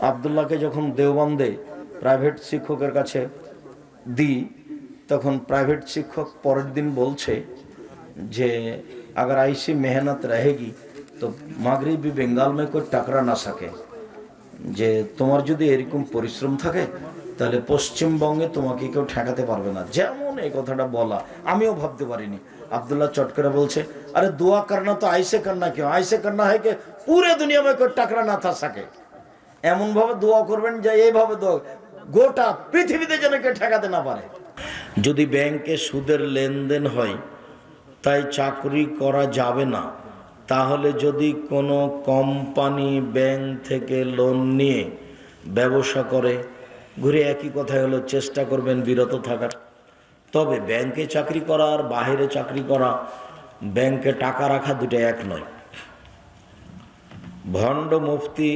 আবদুল্লাহকে যখন দেওবন্দে প্রাইভেট শিক্ষকের কাছে দিই, তখন প্রাইভেট শিক্ষক পরের দিন বলছে যে अगर ऐसी मेहनत रहेगी तो मागरिबी बेंगाल में कोई टकरा ना सके, যে তোমার যদি এরকম পরিশ্রম থাকে তাহলে পশ্চিমবঙ্গে তোমাকে কেউ ঠেকাতে পারবে না। যেমন এই কথাটা বলা, আমিও ভাবতে পারিনি। আব্দুল্লাহ চট করে বলছে, আরে দোয়া করনা তো আইসে করনা क्यों, ऐसे करना है कि पूरे दुनिया में कोई टकरा ना था सके। এমন ভাবে দোয়া করবেন যে এইভাবে দোয়া গোটা পৃথিবীতে যেন কেউ ঠেকাতে না পারে। যদি ব্যাংকে সুদের লেনদেন হয় তাই চাকরি করা যাবে না, তাহলে যদি কোনো কোম্পানি ব্যাংক থেকে লোন নিয়ে ব্যবসা করে, ঘুরে একই কথা হলো, চেষ্টা করবেন বিরত থাকার। তবে ব্যাংকে চাকরি করা আর বাইরে চাকরি করা, ব্যাংকে টাকা রাখা দুটো এক নয়। ভণ্ড মুফতি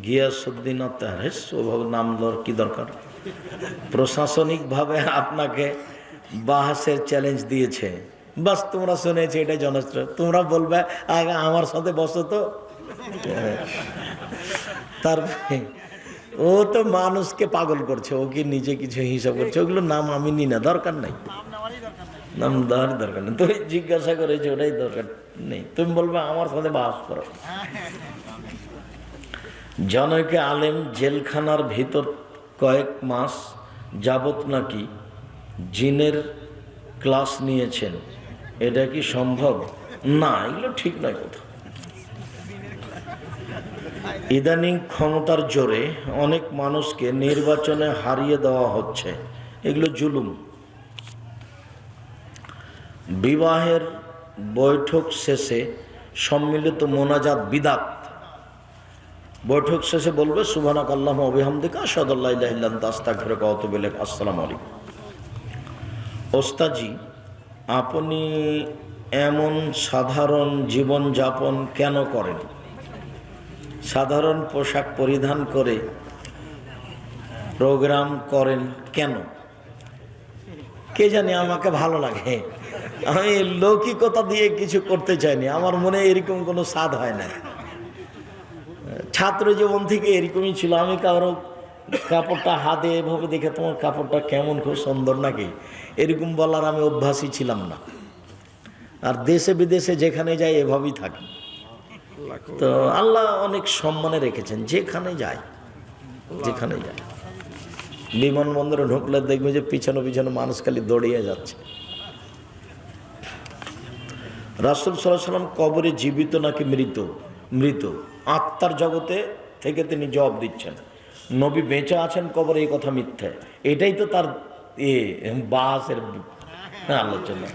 গিয়াসউদ্দিন আত্মারেস, ওভাবে নাম লওয়ার কি দরকার। প্রশাসনিকভাবে আপনাকে বাহাসের চ্যালেঞ্জ দিয়েছে, বাস তোমরা শুনেছি, এটাই জনস্র। তোমরা বলবে আগে আমার সাথে বসো তো। তারপরে ও তো মানুষকে পাগল করছে, ও কি নিজে কিছু হিসাব করছে, ওগুলো নাম আমি নি না, দরকার নেই, নাম দেওয়ার দরকার নেই। তুমি জিজ্ঞাসা করেছো, ওটাই দরকার নেই। তুমি বলবে আমার সাথে বাস করো। জনৈকে আলেম জেলখানার ভিতর কয়েক মাস যাবত নাকি জিনের ক্লাস নিয়েছেন, এটা কি সম্ভব? না, এগুলো ঠিক নয় কথা। ইদানিং ক্ষমতার জোরে অনেক মানুষকে নির্বাচনে হারিয়ে দেওয়া হচ্ছে, এগুলো জুলুম। বিবাহের বৈঠক শেষে সম্মিলিত মোনাজাত বিদাত। বৈঠক শেষে বলবে সুবহানাক আল্লাহুম্মা ওয়া বিহামদিকা আশহাদু আল্লা ইলাহা ইল্লা আনতা আস্তাগফিরুকা ওয়া আতুবু ইলাইক। আসসালামু আলাইকুম। ওস্তাদজি, আপনি এমন সাধারণ জীবন যাপন কেন করেন? সাধারণ পোশাক পরিধান করে প্রোগ্রাম করেন কেন? কে জানে, আমাকে ভালো লাগে। আমি লৌকিকতা দিয়ে কিছু করতে চাইনি, আমার মনে এরকম কোনো স্বাদ হয় না। ছাত্র জীবন থেকে এরকমই ছিল। আমি কারো কাপড়টা হাতে এভাবে দেখে, তোমার কাপড়টা কেমন, খুব সুন্দর নাকি, এরকম বলার আমি অভ্যাসই ছিলাম না। আর দেশে বিদেশে যেখানে যাই এভাবেই থাকি। তো আল্লাহ অনেক সম্মানে রেখেছেন, যেখানে যায়, যেখানে যায়। বিমানবন্দরে ঢুকলে দেখবে যে পিছনে পিছনে মানুষ খালি দৌড়িয়ে যাচ্ছে। রাসূল সাল্লাল্লাহু আলাইহি ওয়াসাল্লাম কবরে জীবিত নাকি মৃত? মৃত। আত্মার জগতে থেকে তিনি জবাব দিচ্ছেন। নবী বেঁচে আছেন কবরে, এই কথা মিথ্যা। এটাই তো তার বাসের আলোচনা।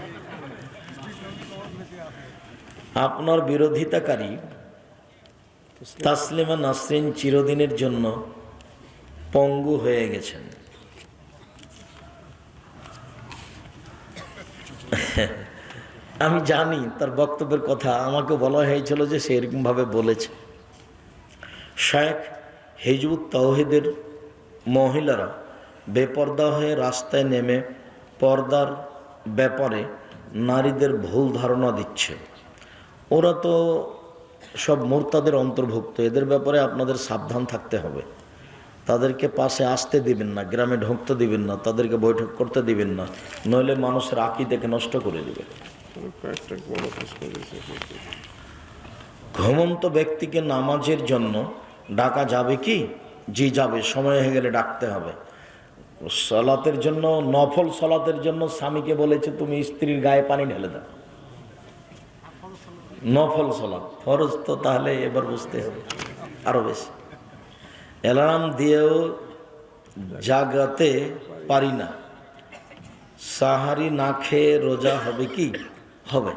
আপনার বিরোধিতাকারী তাসলিমা নাসরিন চিরদিনের জন্য পঙ্গু হয়ে গেছেন। আমি জানি তার বক্তব্যের কথা, আমাকে বলা হয়েছিল যে সে এরকমভাবে বলেছে। শেখ হিজবুত তাওহীদের মহিলারা বেপর্দা হয়ে রাস্তায় নেমে পর্দার ব্যাপারে নারীদের ভুল ধারণা দিচ্ছে। ওরা তো সব মুরতাদের অন্তর্ভুক্ত, এদের ব্যাপারে আপনাদের সাবধান থাকতে হবে। তাদেরকে পাশে আসতে দিবেন না, গ্রামে ঢুকতে দিবেন না, তাদেরকে বৈঠক করতে দিবেন না, নইলে মানুষের আকীদাকে নষ্ট করে দিবে। ঘুমন্ত ব্যক্তিকে নামাজের জন্য ডাকা যাবে কি? জি যাবে, সময় হয়ে গেলে ডাকতে হবে। সালাতের জন্য, নফল সালাতের জন্য স্বামীকে বলেছে তুমি স্ত্রীর গায়ে পানি ঢেলে দাও। নফল সালাত, ফরজ তো তাহলে এবার বুঝতে হবে আরো বেশি। অ্যালার্ম দিয়েও জাগাতে পারি না, সাহারি না খেয়ে রোজা হবে কি? হবে।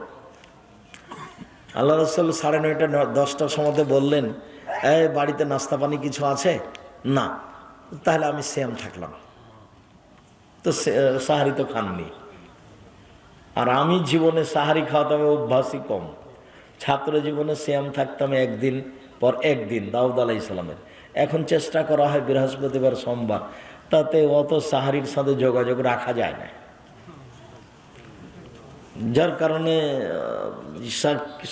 আল্লাহ রাসূল 9:30 10টার সময় বললেন, এই বাড়িতে নাস্তা পানি কিছু আছে? না। তাহলে আমি সিয়াম থাকলাম। তো সাহারি তো খাননি। আর আমি জীবনে সাহারি খাওয়াতাম অভ্যাসই কম। ছাত্র জীবনে সিয়াম থাকতাম একদিন পর একদিন, দাউদ আলাইহিস সালামের। এখন চেষ্টা করা হয় বৃহস্পতিবার সোমবার, তাতে অত সাহারির সাথে যোগাযোগ রাখা যায় না, যার কারণে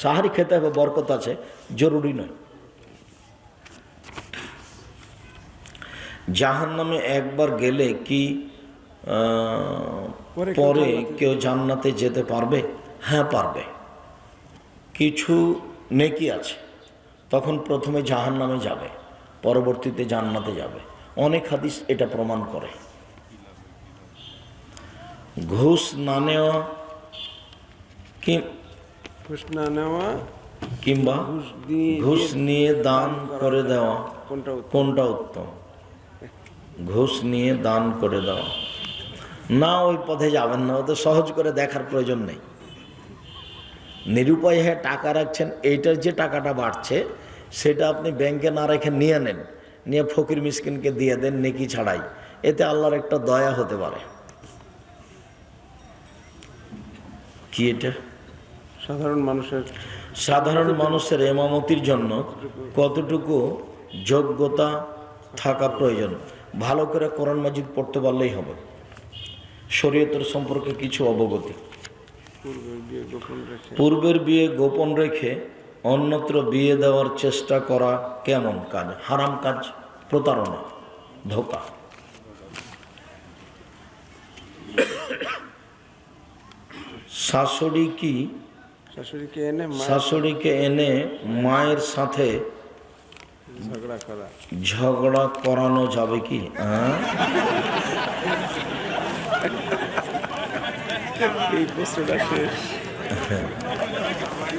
সাহারি খেতে হবে, বরকত আছে, জরুরি নয়। জাহান্নামে একবার গেলে কি পরে কেউ জান্নাতে যেতে পারবে? হ্যাঁ পারবে। কিছু নেকি আছে, তখন প্রথমে জাহান্নামে যাবে, পরবর্তীতে জান্নাতে যাবে। অনেক হাদিস এটা প্রমাণ করে। ঘুষ না নেওয়া কিংবা ঘুষ নিয়ে দান করে দেওয়া, কোনটা উত্তম? ঘুষ নিয়ে দান করে দেওয়া। না, ওই পথে যাবেন না, ওদের সহজ করে দেখার প্রয়োজন নেই। নিরুপায় হয়ে টাকা রাখছেন, এইটার যে টাকাটা বাড়ছে সেটা আপনি ব্যাংকে না রেখে নিয়ে নেন, নিয়ে ফকির মিসকিনকে দিয়ে দেন নেকি ছাড়াই, এতে আল্লাহর একটা দয়া হতে পারে। কি এটা? সাধারণ মানুষের ইমামতির জন্য কতটুকু যোগ্যতা থাকা প্রয়োজন? ভালো করে কোরআন মাজিদ পড়তে পারলেই হবে, শরীয়তের সম্পর্কে কিছু অবগতি। পূর্বের বিয়ে গোপন রেখে অন্যত্র বিয়ে দেওয়ার চেষ্টা করা কেমন কাজ? হারাম কাজ, প্রতারণা, ধোঁকা। শাশুড়িকে এনে মায়ের সাথে ঝগড়া করানো যাবে কি?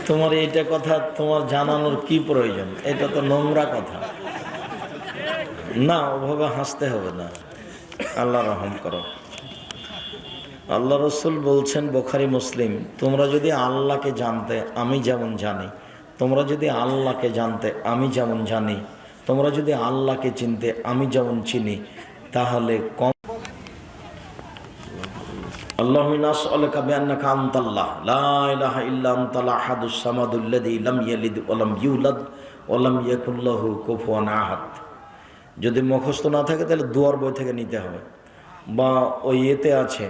তোমার এইটা কথা তোমার জানানোর কি প্রয়োজন? এটা তো নোংরা কথা। না, ওভাবে হাসতে হবে না। আল্লাহ রহম করো। আল্লাহ রসুল বলছেন, বুখারী মুসলিম, তোমরা যদি আল্লাহকে জানতে আমি যেমন জানি, তোমরা যদি আল্লাহকে জানতে আমি যেমন জানি, তোমরা যদি আল্লাহকে চিনতে আমি যেমন চিনি, তাহলে কম। আল্লাহু নাসআলুকা বিআন্নাকা আনতাল্লাহ লা ইলাহা ইল্লা আনতাল আহাদুস সামাদুল্লাযী লাম ইয়ালিদ ওয়া লাম ইউলাদ ওয়া লাম ইয়াকুল লাহু কুফুয়ান আহাদ। যদি মুখস্থ না থাকে তাহলে দুয়ার বই থেকে নিতে হবে, বা ওই এতে আছে,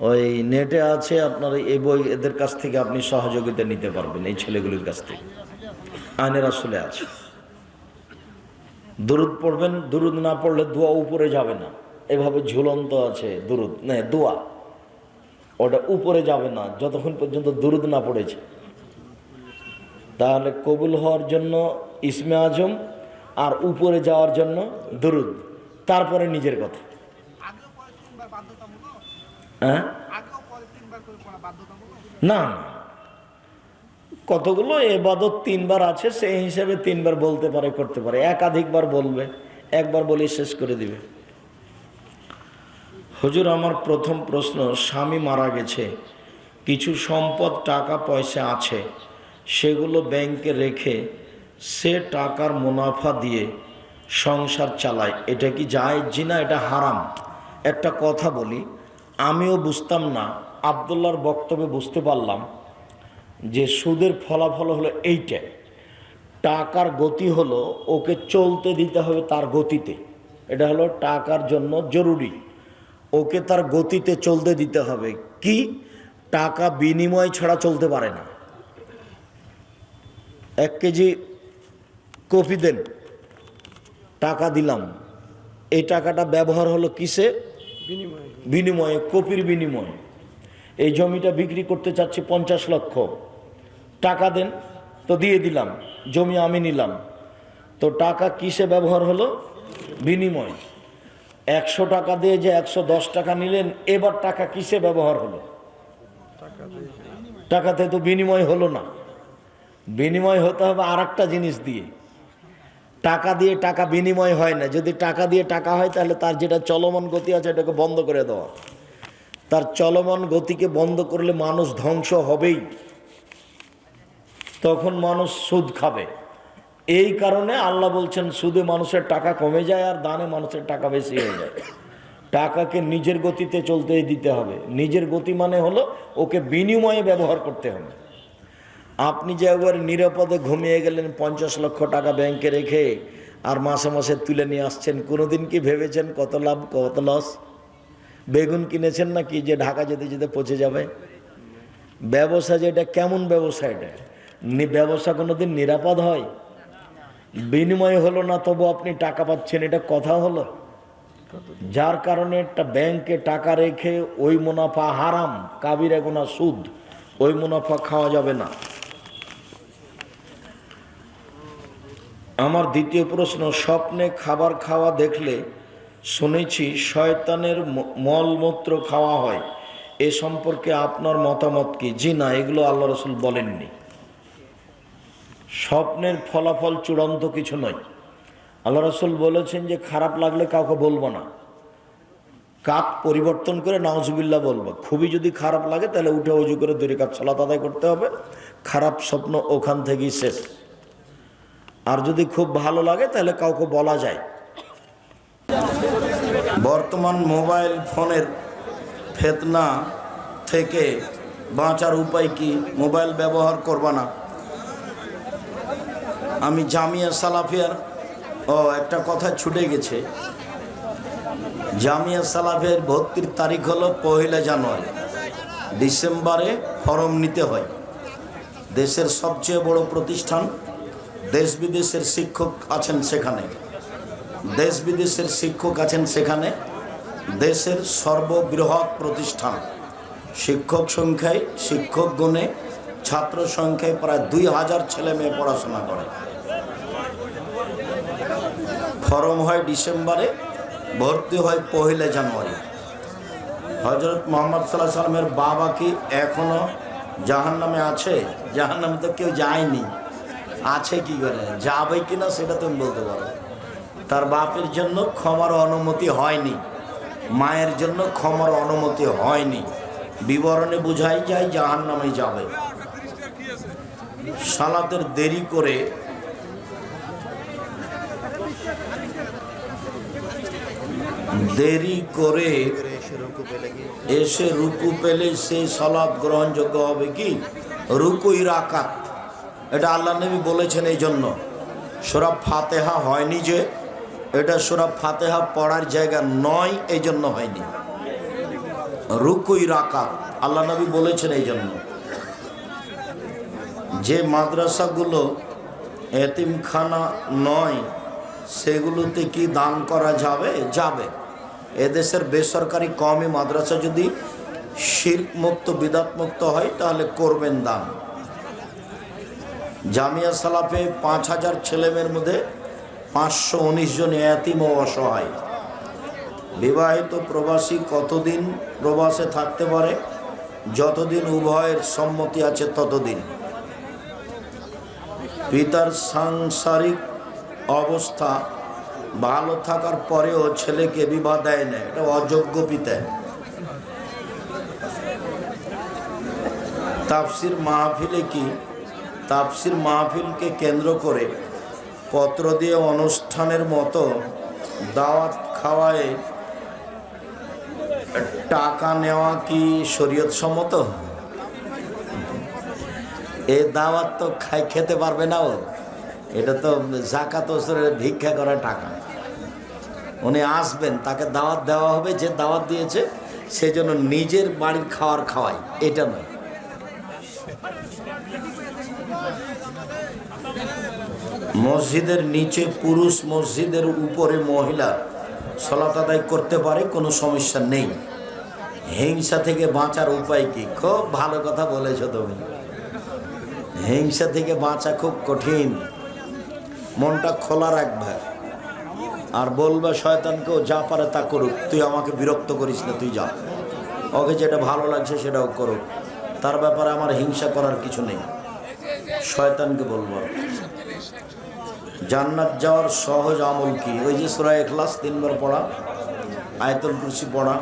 ওই নেটে আছে, আপনার এই বই এদের কাছ থেকে আপনি সহযোগিতা নিতে পারবেন, এই ছেলেগুলির কাছ থেকে আইনের আসলে আছে। দুরুদ পড়বেন, দুরুদ না পড়লে দোয়া উপরে যাবে না, এভাবে ঝুলন্ত আছে দুরুদ, না দোয়া, ওটা উপরে যাবে না যতক্ষণ পর্যন্ত দুরুদ না পড়েছে। তাহলে কবুল হওয়ার জন্য ইসমে আজম, আর উপরে যাওয়ার জন্য দুরুদ, তারপরে নিজের কথা। হ্যাঁ, না, কতগুলো এবাদত 3 বার আছে, সেই হিসাবে 3 বার বলতে পারে, করতে পারে। একাধিকবার বলবে, একবার বলে শেষ করে দিবে। হুজুর, আমার প্রথম প্রশ্ন, স্বামী মারা গেছে, কিছু সম্পদ টাকা পয়সা আছে, সেগুলো ব্যাংকে রেখে সে টাকার মুনাফা দিয়ে সংসার চালায়, এটা কি জায়েজ? জি না, এটা হারাম। একটা কথা বলি, আমিও বুঝতাম না, আব্দুল্লাহর বক্তব্যে বুঝতে পারলাম যে সুদের ফলাফল হলো এইটা, টাকার গতি হলো ওকে চলতে দিতে হবে তার গতিতে, এটা হলো টাকার জন্য জরুরি, ওকে তার গতিতে চলতে দিতে হবে। কি? টাকা বিনিময় ছাড়া চলতে পারে না। 1 কেজি কফি দেন, টাকা দিলাম, এই টাকাটা ব্যবহার হলো কিসে? বিনিময়ে, কপির বিনিময়ে। এই জমিটা বিক্রি করতে চাচ্ছি 50 লক্ষ, টাকা দেন, তো দিয়ে দিলাম, জমি আমি নিলাম, তো টাকা কিসে ব্যবহার হলো? বিনিময়। 100 টাকা দিয়ে যে 110 টাকা নিলেন, এবার টাকা কিসে ব্যবহার হলো? টাকাতে তো বিনিময় হলো না। বিনিময় হতে হবে আর একটা জিনিস দিয়ে। টাকা দিয়ে টাকা বিনিময় হয় না। যদি টাকা দিয়ে টাকা হয়, তাহলে তার যেটা চলমান গতি আছে এটাকে বন্ধ করে দেওয়া। তার চলমান গতিকে বন্ধ করলে মানুষ ধ্বংস হবেই, তখন মানুষ সুদ খাবে। এই কারণে আল্লাহ বলছেন, সুদে মানুষের টাকা কমে যায় আর দানে মানুষের টাকা বেশি হয়ে যায়। টাকাকে নিজের গতিতে চলতে দিতে হবে। নিজের গতি মানে হলো ওকে বিনিময়ে ব্যবহার করতে হবে। আপনি যে একবার নিরাপদে ঘুমিয়ে গেলেন 50 লক্ষ টাকা ব্যাংকে রেখে, আর মাসে মাসে তুলে নিয়ে আসছেন, কোনোদিন কি ভেবেছেন কত লাভ কত লস? বেগুন কিনেছেন নাকি যে ঢাকা যেতে যেতে পচে যাবে? ব্যবসা যেটা, কেমন ব্যবসা এটা? ব্যবসা কোনোদিন নিরাপদ হয়? বিনিময় হলো না, তবু আপনি টাকা পাচ্ছেন, এটা কথা হলো? যার কারণে একটা ব্যাংকে টাকা রেখে ওই মুনাফা হারাম, কাবিরা গুনাহ সুদ, ওই মুনাফা খাওয়া যাবে না। আমার দ্বিতীয় প্রশ্ন, স্বপ্নে খাবার খাওয়া দেখলে শুনেছি শয়তানের মলমূত্র খাওয়া হয়, এ সম্পর্কে আপনার মতামত কি? জি না, এগুলো আল্লাহ রসুল বলেননি। স্বপ্নের ফলাফল চূড়ান্ত কিছু নয়। আল্লাহ রসুল বলেছেন যে খারাপ লাগলে কাউকে বলবো না, কাত পরিবর্তন করে নাউজুবিল্লাহ বলবো। খুবই যদি খারাপ লাগে তাহলে উঠে অজু করে 2 রাকাত সালাত আদায় করতে হবে, খারাপ স্বপ্ন ওখান থেকেই শেষ। আর যদি খুব ভালো লাগে তাহলে কাউকে বলা যায়। বর্তমান মোবাইল ফোনের ফিতনা থেকে বাঁচার উপায় কি? মোবাইল ব্যবহার করবা না। আমি জামিয়া সালাফিয়ার একটা কথা ছুটে গেছে, জামিয়া সালাফিয়ার ভর্তির তারিখ হলো 1 জানুয়ারি। ডিসেম্বরে ফরম নিতে হয়। দেশের সবচেয়ে বড় প্রতিষ্ঠান, দেশ বিদেশের শিক্ষক আছেন সেখানে, দেশ বিদেশের শিক্ষক আছেন সেখানে, দেশের সর্ববৃহৎ প্রতিষ্ঠান। শিক্ষক সংখ্যায়, শিক্ষক গুণে, ছাত্র সংখ্যায় প্রায় 2000 ছেলে মেয়ে পড়াশোনা করে। ফরম হয় ডিসেম্বরে, ভর্তি হয় 1 জানুয়ারি। হযরত মুহাম্মদ সাল্লাল্লাহু আলাইহি সাল্লামের বাবা কি এখনো জাহান্নামে আছে? জাহান্নামে তো কেউ যায়নি, আছে কি করে, যাবে কিনা সেটা তুমি বলতে পারো। তার বাপের জন্য ক্ষমার অনুমতি হয়নি, মায়ের জন্য ক্ষমার অনুমতি হয়নি, বিবরণে বোঝাই যায় জাহান্নামে যাবে। সালাতের দেরি করে এসে রুকু পেলে সেই সালাত গ্রহণযোগ্য হবে কি? রুকুই রাকাত, এটা আল্লাহ নবী বলেছেন। এই জন্য সূরা ফাতিহা হয়নি, যে এটা সূরা ফাতিহা পড়ার জায়গা নয়, এই জন্য হয়নি। রুকুই রাকাত আল্লাহ নবী বলেছেন। এই জন্য যে মাদ্রাসাগুলো এতিমখানা নয় সেগুলোতে কি দান করা যাবে? যাবে। এদেশের বেসরকারি কওমি মাদ্রাসা যদি শিরক মুক্ত, বিদআত মুক্ত হয় তাহলে করবেন দান। জামিয়া সালাফে 5000 ছেলেমেয়ের মধ্যে 519 জন এতিম ও অসহায়। বিবাহিত প্রবাসী কতদিন প্রবাসে থাকতে পারে? যতদিন উভয়ের সম্মতি আছে ততদিন। পিতার সাংসারিক অবস্থা ভালো থাকার পরেও ছেলেকে বিবাহ দেয় না, এটা অযোগ্য পিতা। তাফসির মাহফিলে কি তাফসির মাহফিলকে কেন্দ্র করে পত্র দিয়ে অনুষ্ঠানের মতো দাওয়াত খাওয়ায় টাকা নেওয়া কি শরীয়ত সম্মত? এই দাওয়াত তো খেতে পারবে না ও, এটা তো যাকাত ওসরের ভিক্ষা করা টাকা। উনি আসবেন, তাকে দাওয়াত দেওয়া হবে, যে দাওয়াত দিয়েছে সেজন্য নিজের বাড়ির খাওয়ার খাওয়ায়, এটা নয়। মসজিদের নিচে পুরুষ, মসজিদের উপরে মহিলা সালাত আদায় করতে পারে, কোনো সমস্যা নেই। হিংসা থেকে বাঁচার উপায় কি? খুব ভালো কথা বলেছো তুমি। হিংসা থেকে বাঁচা খুব কঠিন। মনটা খোলা রাখবে আর বলবে শয়তানকেও যা পারে তা করুক, তুই আমাকে বিরক্ত করিস না, তুই যা, ওকে যেটা ভালো লাগছে সেটাও করুক, তার ব্যাপারে আমার হিংসা করার কিছু নেই। শয়তানকে বলবো জান্নাত যাওয়ার সহজ আমল কি? ওই যে সূরা ইখলাস 3 বার পড়া, আয়াতুল কুরসি পড়া।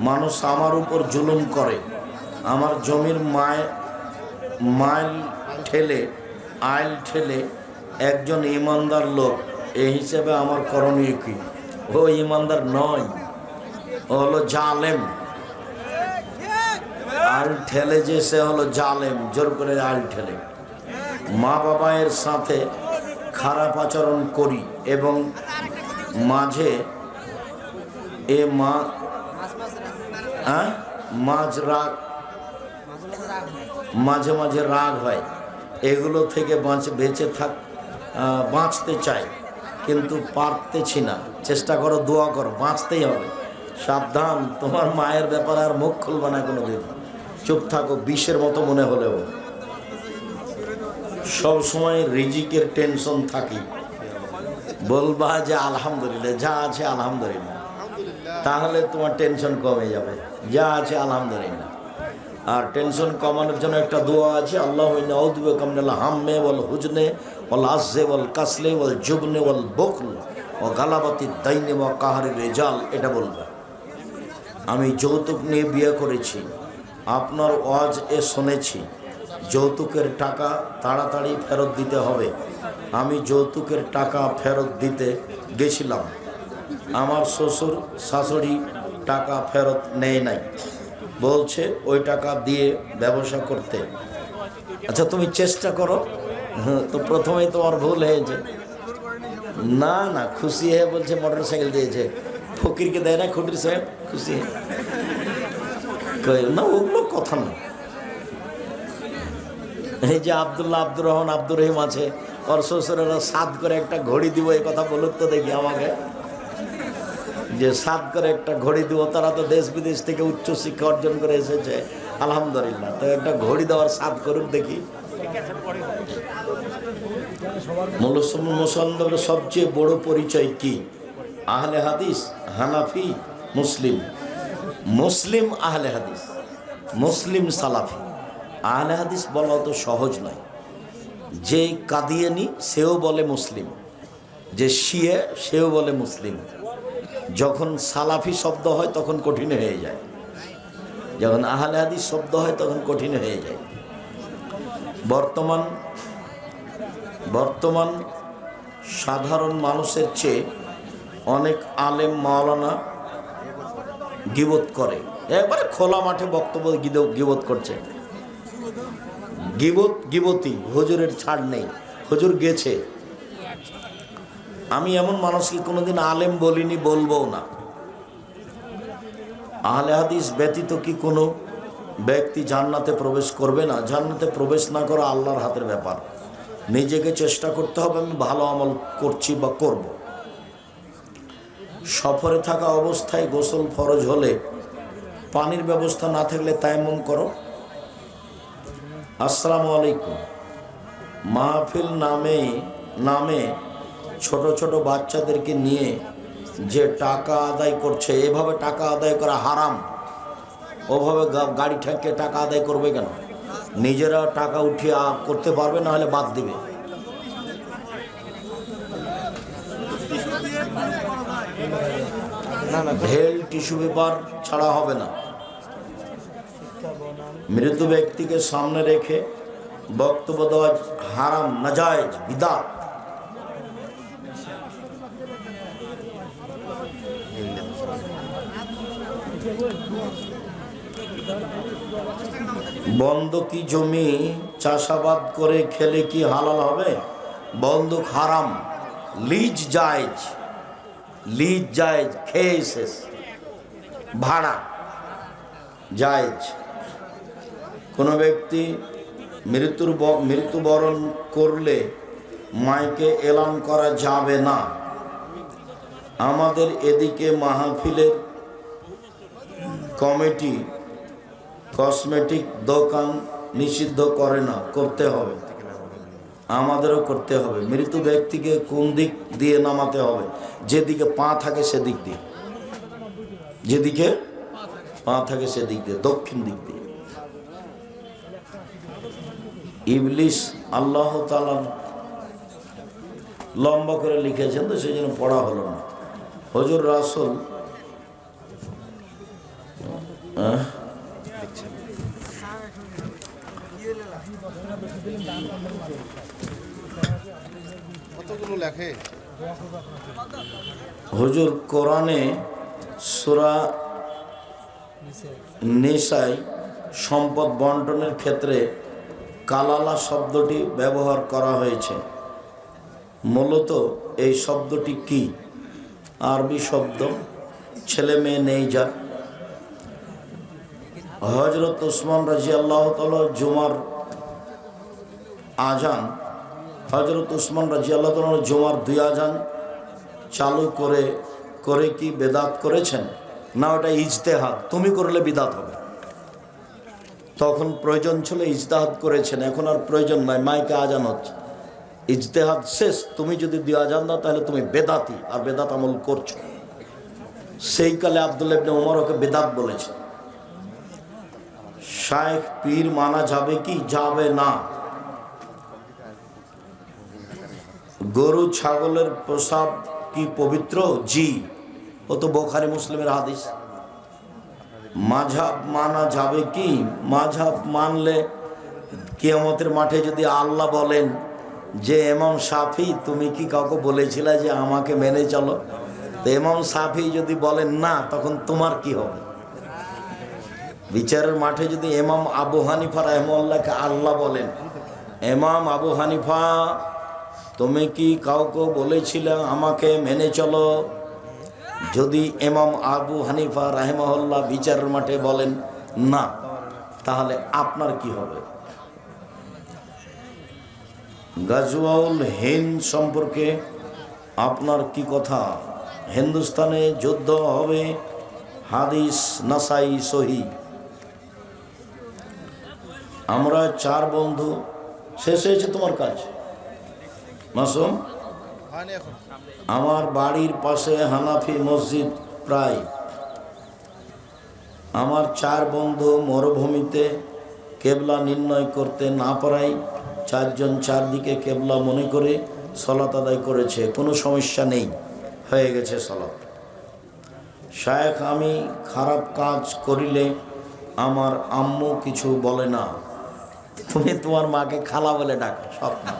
মানুষ আমার উপর জুলুম করে, আমার জমির মাইল ঠেলে একজন ইমানদার লোক, এই হিসেবে আমার করণীয় কি? ও ইমানদার নয়, ও হলো জালেম। আইল ঠেলে যে সে হলো জালেম, জোর করে আইল ঠেলে। মা বাবায়ের সাথে খারাপ আচরণ করি এবং মাঝে মাঝে রাগ হয়, এগুলো থেকে বেঁচে বাঁচতে চাই, কিন্তু পারতেছি না। চেষ্টা করো, দোয়া করো, বাঁচতেই হবে। সাবধান, তোমার মায়ের ব্যাপারে আর মুখ খুলবে না কোনোদিন। চুপ থাকো, বিষের মতো মনে হলেও। সব সময় রিজিকের টেনশন থাকি, বলবা যে আলহামদুলিল্লাহ, যা আছে আলহামদুলিল্লাহ, তাহলে তোমার টেনশন কমে যাবে। যা আছে আলহামদুলিল্লাহ। আর টেনশন কমানোর জন্য একটা দোয়া আছে, আল্লাহু ইন্না আউযু বিকা মিনাল হাম্মি ওয়াল হুজনি ওয়াল আজজি ওয়াল কাসলি ওয়াল জুবনি ওয়াল বুখল ওয়া গালাবাতিদ দাইনি ওয়া কাহরির রিজাল। এটা বলবে। আমি যৌতুক নিয়ে বিয়ে করেছি, আপনার ওয়াজ শুনেছি, যৌতুকের টাকা তাড়াতাড়ি ফেরত দিতে হবে। আমি যৌতুকের টাকা ফেরত দিতে গেছিলাম, আমার শ্বশুর শাশুড়ি টাকা ফেরত নেয় নাই, বলছে ওই টাকা দিয়ে ব্যবসা করতে। আচ্ছা, তুমি চেষ্টা করো। তো প্রথমেই তোমার ভুল হয়েছে। না না, খুশি হয়ে বলছে মোটর সাইকেল দিয়েছে। ফকিরকে দেয় না খুঁটির সাহেব, খুশি না, ওগুলো কথা না। এই যে আব্দুল্লাহ, আব্দুর রহমান, আব্দুর রহিম আছে, ওর শ্বশুরেরা সাত করে একটা ঘড়ি দিব, এই কথা বলুক তো দেখি আমাকে, যে সাত করে একটা ঘড়ি দিব। তারা তো দেশ বিদেশ থেকে উচ্চ শিক্ষা অর্জন করে এসেছে, আলহামদুলিল্লাহ। তো একটা ঘড়ি দেওয়ার সাত করুক দেখি। মুসলমানদের সবচেয়ে বড় পরিচয় কি? আহলে হাদিস, হানাফি, মুসলিম। মুসলিম আহলে হাদিস, মুসলিম সালাফি। আহলে হাদিস বলা তো সহজ নয়। যে কাদিয়ানি সেও বলে মুসলিম, যে শিয়ে সেও বলে মুসলিম। যখন সালাফি শব্দ হয় তখন কঠিন হয়ে যায়, যখন আহলে হাদিস শব্দ হয় তখন কঠিন হয়ে যায়। বর্তমান সাধারণ মানুষের চেয়ে অনেক আলেম মাওলানা গীবত করে, একবারে খোলা মাঠে বক্তব্য গীবত করছে। গীবতী হুজুরের ছাড় নেই, হুজুর গেছে। আমি এমন মানুষকে কোনোদিন আলেম বলিনি, বলবো না। আহলে হাদিস ব্যতীত কি কোনো ব্যক্তি জান্নাতে প্রবেশ করবে না? জান্নাতে প্রবেশ না করা আল্লাহর হাতের ব্যাপার। নিজেকে চেষ্টা করতে হবে, আমি ভালো আমল করছি বা করব। সফরে থাকা অবস্থায় গোসল ফরজ হলে পানির ব্যবস্থা না থাকলে তায়াম্মুম করো। আসসালামু আলাইকুম। মাহফিল নামে ছোট ছোট বাচ্চাদেরকে নিয়ে যে টাকা আদায় করছে, এভাবে টাকা আদায় করা হারাম। ওভাবে গাড়ি ঠেকে টাকা আদায় করবে কেন? নিজেরা টাকা উঠিয়ে করতে পারবে, না হলে বাদ দিবে। ঢেল টিস্যু পেপার ছাড়া হবে না। মৃত ব্যক্তিকে সামনে রেখে বক্তব্য দেওয়া হারাম, নাজায়েজ, বিদআত। বন্ধকি জমি চাষাবাদ করে খেলে কি হালাল হবে? বন্ধক হারাম। লিজ জায়েজ, লিজ জায়েজ, খেয়ে শেষ। ভাড়া জায়েজ। কোনো ব্যক্তি মৃত্যুবরণ করলে মাইকে এলান করা যাবে না। আমাদের এদিকে মাহফিলের কমিটি কসমেটিক দোকান নিষিদ্ধ করে না, করতে হবে, আমাদেরও করতে হবে। মৃত ব্যক্তিকে কোন দিক দিয়ে নামাতে হবে? যেদিকে পা থাকে সেদিক দিয়ে, যেদিকে পা থাকে সেদিক দিয়ে, দক্ষিণ দিক দিয়ে। ইবলিস আল্লাহ তাআলা লম্বা করে লিখেছেন, তো সেই জন্য পড়া হলো না। হুজুর রাসূল হুজুর কোরআনে সূরা নিসায় সম্পদ বন্টনের ক্ষেত্রে কালালা শব্দটি ব্যবহার করা হয়েছে। মূলত এই শব্দটি কি? আরবি শব্দ, ছেলে মেয়ে নেই যার। হযরত উসমান রাদিয়াল্লাহু তাআলা জুমার আজান হযরত উসমান রাদিয়াল্লাহু তাআলা জুমার 2 আযান চালু করে কি বেদাত করেছেন? না, ওটা ইজতেহাদ, তুমি করলে বিদাত হবে। তখন প্রয়োজন ছিল ইজতেহাদ করেছেন, এখন আর প্রয়োজন নাই, মাইকে আজান হচ্ছে, ইজতেহাদ শেষ। তুমি যদি 2 আযান দাও তাহলে তুমি বেদাতি, আর বেদাত আমল করছো। সেই কালে আব্দুল্লাহ ইবনে ওমর ওকে বেদাত বলেছে। শায়েখ পীর মানা যাবে কি যাবে না? গরু ছাগলের প্রসাব কি পবিত্র? জি, ও তো বুখারী মুসলিমের হাদিস। মাযহাব মানা যাবে কি? মাযহাব মানলে কিয়ামতের মাঠে যদি আল্লাহ বলেন যে ইমাম শাফি তুমি কি কাউকে বলেছিলে যে আমাকে মেনে চলো, তো ইমাম শাফি যদি বলেন না, তখন তোমার কি হবে? বিচারের মাঠে যদি ইমাম আবু হানিফা রাহিমাহুল্লাহকে আল্লাহ বলেন, ইমাম আবু হানিফা তুমি কি কাউকে বলেছিলে আমাকে মেনে চলো, যদি ইমাম আবু হানিফা রাহিমাহুল্লাহ বিচারের মাঠে বলেন না, তাহলে আপনার কি হবে? গাজওয়াউল হিন্দ সম্পর্কে আপনার কি কথা? হিন্দুস্তানে যুদ্ধ হবে, হাদিস নাসাই সহি। আমরা 4 বন্ধু। শেষ হয়েছে তোমার কাজ মাসুম? আমার বাড়ির পাশে হানাফি মসজিদ প্রায়। আমার 4 বন্ধু মরুভূমিতে কেবলা নির্ণয় করতে না পারায় 4 জন 4 দিকে কেবলা মনে করে সালাত আদায় করেছে, কোনো সমস্যা নেই, হয়ে গেছে সালাত। শায়েখ আমি খারাপ কাজ করিলে আমার আম্মু কিছু বলে না? তুমি তোমার মাকে খালা বলে ডাকো, সব না।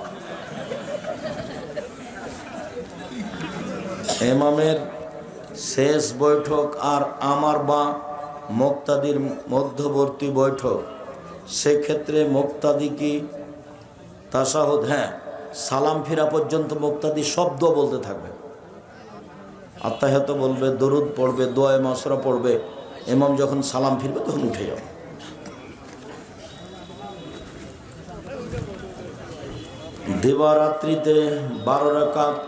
ইমামের শেষ বৈঠক আর আমার বা মুক্তাদির মধ্যবর্তী বৈঠক, সেক্ষেত্রে মুক্তাদি কি তাশাহুদ? হ্যাঁ, সালাম ফিরা পর্যন্ত মুক্তাদি শব্দ বলতে থাকবে, আত্তাহিয়াত বলবে, দরুদ পড়বে, দোয়ায়ে মাসুরা পড়বে। ইমাম যখন সালাম ফিরবে তখন উঠে যাবে। দিবারাত্রিতে 12 রাকাত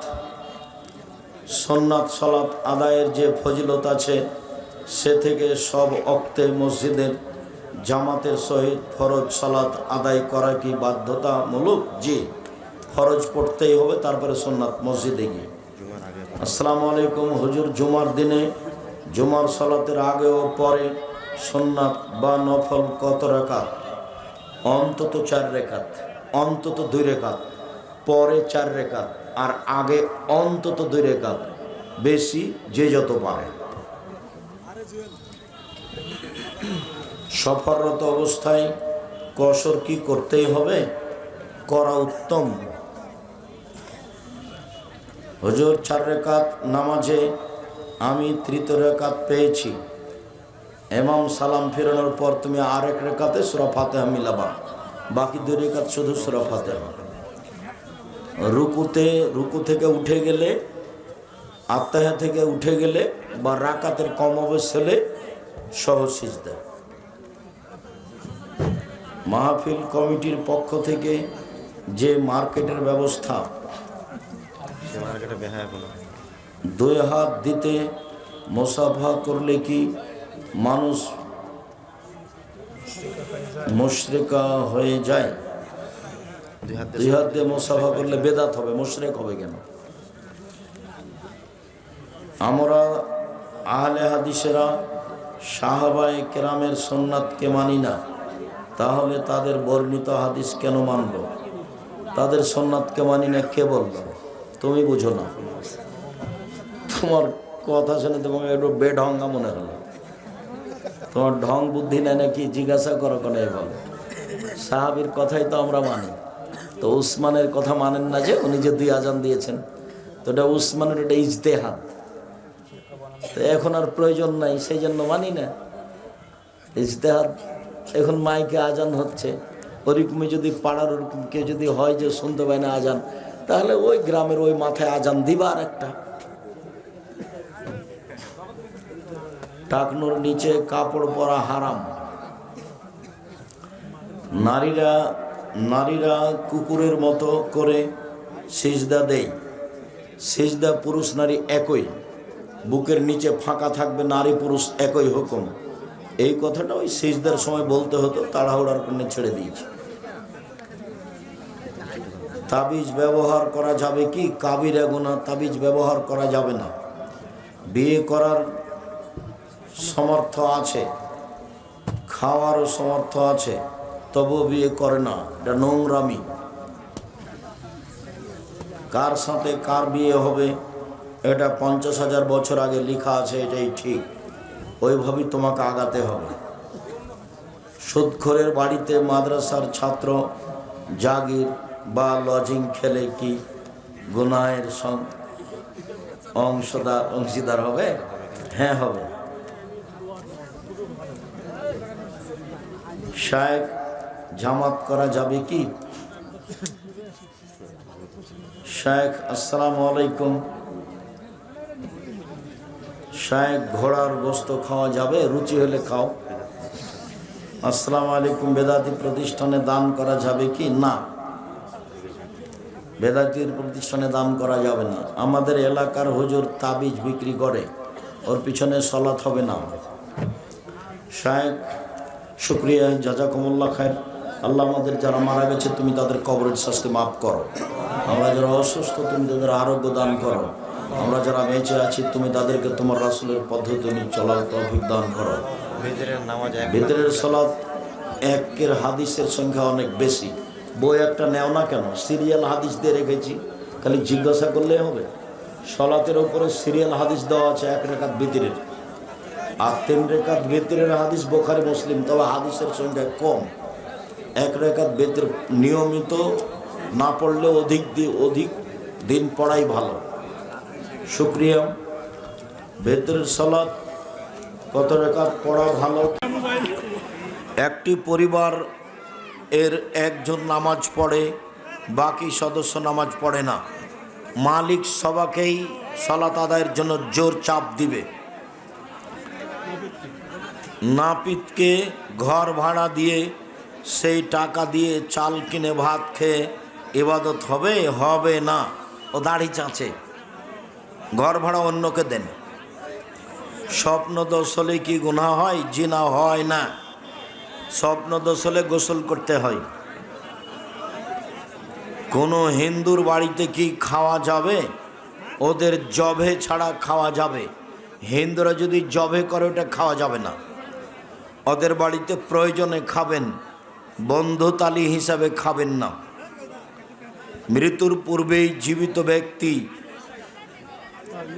সুন্নাত সালাত আদায়ের যে ফজিলত আছে, সে থেকে সব ওক্তে মসজিদের জামাতের সহিত ফরজ সালাত আদায় করা কি বাধ্যতামূলক? জি, ফরজ পড়তেই হবে, তারপরে সুন্নাত মসজিদে গিয়ে। আসসালামু আলাইকুম হুজুর, জুমার দিনে জুমার সালাতের আগে ও পরে সুন্নাত বা নফল কত রাকাত? অন্তত 4 রাকাত, অন্তত 2 রাকাত, পরে 4 রাকাত, আর আগে অন্তত 2 রাকাত, বেশি যে যত পারে। সফররত অবস্থায় কসর কি করতেই হবে? করা উত্তম। হুজুর 4 রাকাত নামাজে আমি 3য় রাকাত পেয়েছি, ইমাম সালাম ফেরানোর পর তুমি আরেক রাকাতে সূরা ফাতিহা মিলাবা, বাকি 2 রাকাত শুধু সূরা ফাতিহা। রুকু থেকে উঠে গেলে, আত্তাহিয়া থেকে উঠে গেলে বা রাকাতের কম অবস্থা হলে সহজ সিজদা। মাহফিল কমিটির পক্ষ থেকে যে মার্কেটের ব্যবস্থা, 2 হাত দিতে মুসাফা করলে কি মানুষ মুশরিকা হয়ে যায়? 2 হাত দিয়ে মুসাফা করলে বেদাত হবে, মুশরিক হবে কেন? আমরা আহলে হাদিসেরা সাহাবায়ে কেরামের সুন্নাতকে মানি না, তাহলে তাদের বর্ণিত হাদিস কেন মানব? তাদের সুন্নাতকে মানি না কে বলল? তুমি বুঝো না। তোমার কথা শুনে তোমাকে একটু বেঢঙ্গা মনে হলো, তোমার ঢং বুদ্ধি নেই নাকি জিজ্ঞাসা করো কেন? বল, সাহাবীর কথাই তো আমরা মানি, তো উসমানের কথা মানেন না যে উনি যে 2 আযান দিয়েছেন, তো এটা উসমানের, এটা ইজতেহাদ, তো এখন আর প্রয়োজন নাই, সেই জন্য মানি না। ইজতেহাদ। এখন মাইকে আজান হচ্ছে, ওরকমই যদি পাড়ার ওরকম কেউ যদি হয় যে শুনতে পায় না আজান, তাহলে ওই গ্রামের ওই মাথায় আজান দিবা আর একটা। টাকনুর নিচে কাপড় পরা হারাম। নারীরা কুকুরের মতো করে সিজদা দেই। সিজদা পুরুষ নারী একই, বুকের নিচে ফাঁকা থাকবে, নারী পুরুষ একই হুকুম। এই কথাটা ওই সিজদার সময় বলতে হতো, তাড়াহুড়ার জন্য ছেড়ে দিয়েছি। তাবিজ ব্যবহার করা যাবে কি? কাবিরা গুনাহ, তাবিজ ব্যবহার করা যাবে না। বিয়ে করার সমর্থ আছে, খাওয়ারও সমর্থ আছে, তবুও বিয়ে করে না, এটা নোংরামি। কার সাথে কার বিয়ে হবে এটা 50,000 বছর আগে লেখা আছে, এটাই ঠিক, ওইভাবেই তোমাকে আগাতে হবে। সুদখোরের বাড়িতে মাদ্রাসার ছাত্র জাগির বা লজিং খেলে কি গুনাহের অংশীদার হবে? হ্যাঁ হবে। শায়েখ জামাত করা যাবে কি? শায়েখ আসসালামু আলাইকুম। শায়েখ ঘোড়ার গোশত খাওয়া যাবে? রুচি হলে খাও। আসসালামু আলাইকুম। বেদাতি প্রতিষ্ঠানে দান করা যাবে কি? না, বেদাতির প্রতিষ্ঠানে দান করা যাবে না। আমাদের এলাকার হুজুর তাবিজ বিক্রি করে, ওর পিছনে সলাত হবে না। শায়েখ শুক্রিয়া, জাজাকুমুল্লাহ খায়ের। আল্লাহ আমাদের যারা মারা গেছে তুমি তাদের কবরের শাস্তি মাফ করো। আমরা যারা অসুস্থ তুমি তাদের আরোগ্য দান করো। আমরা যারা বেঁচে আছি তুমি তাদেরকে তোমার রাসূলের পদ্ধতি নিয়ে চলার তৌফিক দান করো। ভিতরের সালাত একের হাদিসের সংখ্যা অনেক বেশি। বই একটা নেও না কেন? সিরিয়াল হাদিস দিয়ে রেখেছি, খালি জিজ্ঞাসা করলে হবে। সালাতের উপরে সিরিয়াল হাদিস দেওয়া আছে, 1 রাকাত ভিতরের আর 3 রাকাত ভিতরের হাদিস বুখারী মুসলিম, তবে হাদিসের সংখ্যা কম। 1 রাকাত ভিতর নিয়মিত না পড়লে অধিক দিন পড়াই ভালো। শুকরিয়া। ভিতরের সালাত কত রাকাত পড়া ভালো? একটি পরিবার এর একজন নামাজ পড়ে, বাকি সদস্য নামাজ পড়ে না। মালিক সবাইকেই সালাত আদায়ের জন্য জোর চাপ দিবে। নাপিতকে ঘর ভাড়া দিয়ে সেই টাকা দিয়ে চাল কিনে ভাত খেয়ে ইবাদত হবে? হবে না। ও দাড়ি চাঁচে, ঘর ভাড়া অন্যকে দেন। স্বপ্ন দোষ হলে কি গুনাহ হয়? জিনা হয় না। স্বপ্ন দোষ হলে গোসল করতে হয়। কোনো হিন্দুর বাড়িতে কি খাওয়া যাবে? ওদের জবে ছাড়া খাওয়া যাবে। হিন্দুরা যদি জবে করে ওটা খাওয়া যাবে না। ওদের বাড়িতে প্রয়োজনে খাবেন, বন্ধুতালি হিসাবে খাবেন না। মৃত্যুর পূর্বেই জীবিত ব্যক্তি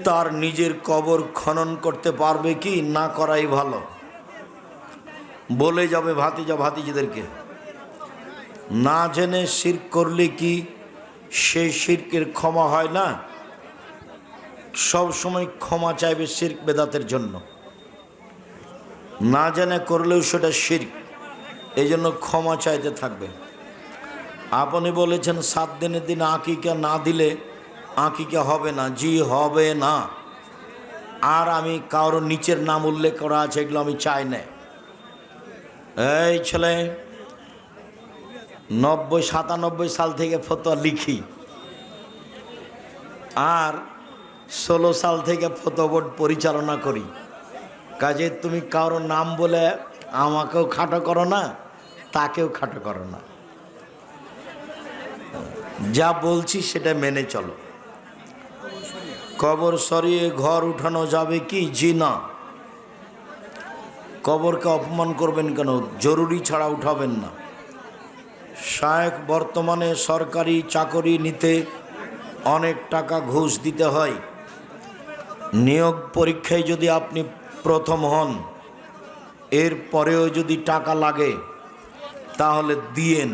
তার নিজের কবর খনন করতে পারবে কি? না করাই ভালো। বলে যাবে ভাতিজা ভাতিজিদেরকে। না জেনে শিরক করলে কি সেই শিরকের ক্ষমা হয় না? সব সময় ক্ষমা চাইবে শিরক বেদাতের জন্য। না জেনে করলেও সেটা শিরক, এই জন্য ক্ষমা চাইতে থাকবে। আপনি বলেছেন 7 দিনের দিন আকিকা না দিলে আকিকা হবে না। জি হবে না। আর আমি কারো নিচের নাম উল্লেখ করা আছে এগুলো আমি চাই না। এই ছেলে 90-97 সাল থেকে ফতোয়া লিখি, আর 16 সাল থেকে ফতোয়া বোর্ড পরিচালনা করি। কাজে তুমি কারো নাম বলে আমাকেও খাটো করো না, তাকেও খাটো করো না। যা বলছি সেটা মেনে চলো। কবর সরিয়ে ঘর উঠানো যাবে কি? জি না। কবরকে অপমান করবেন কেন? জরুরি ছাড়া উঠাবেন না। শায়েখ বর্তমানে সরকারি চাকরি নিতে অনেক টাকা ঘুষ দিতে হয়। নিয়োগ পরীক্ষায় যদি আপনি প্রথম হন, এর পরেও যদি টাকা লাগে তাহলে দিয়েন,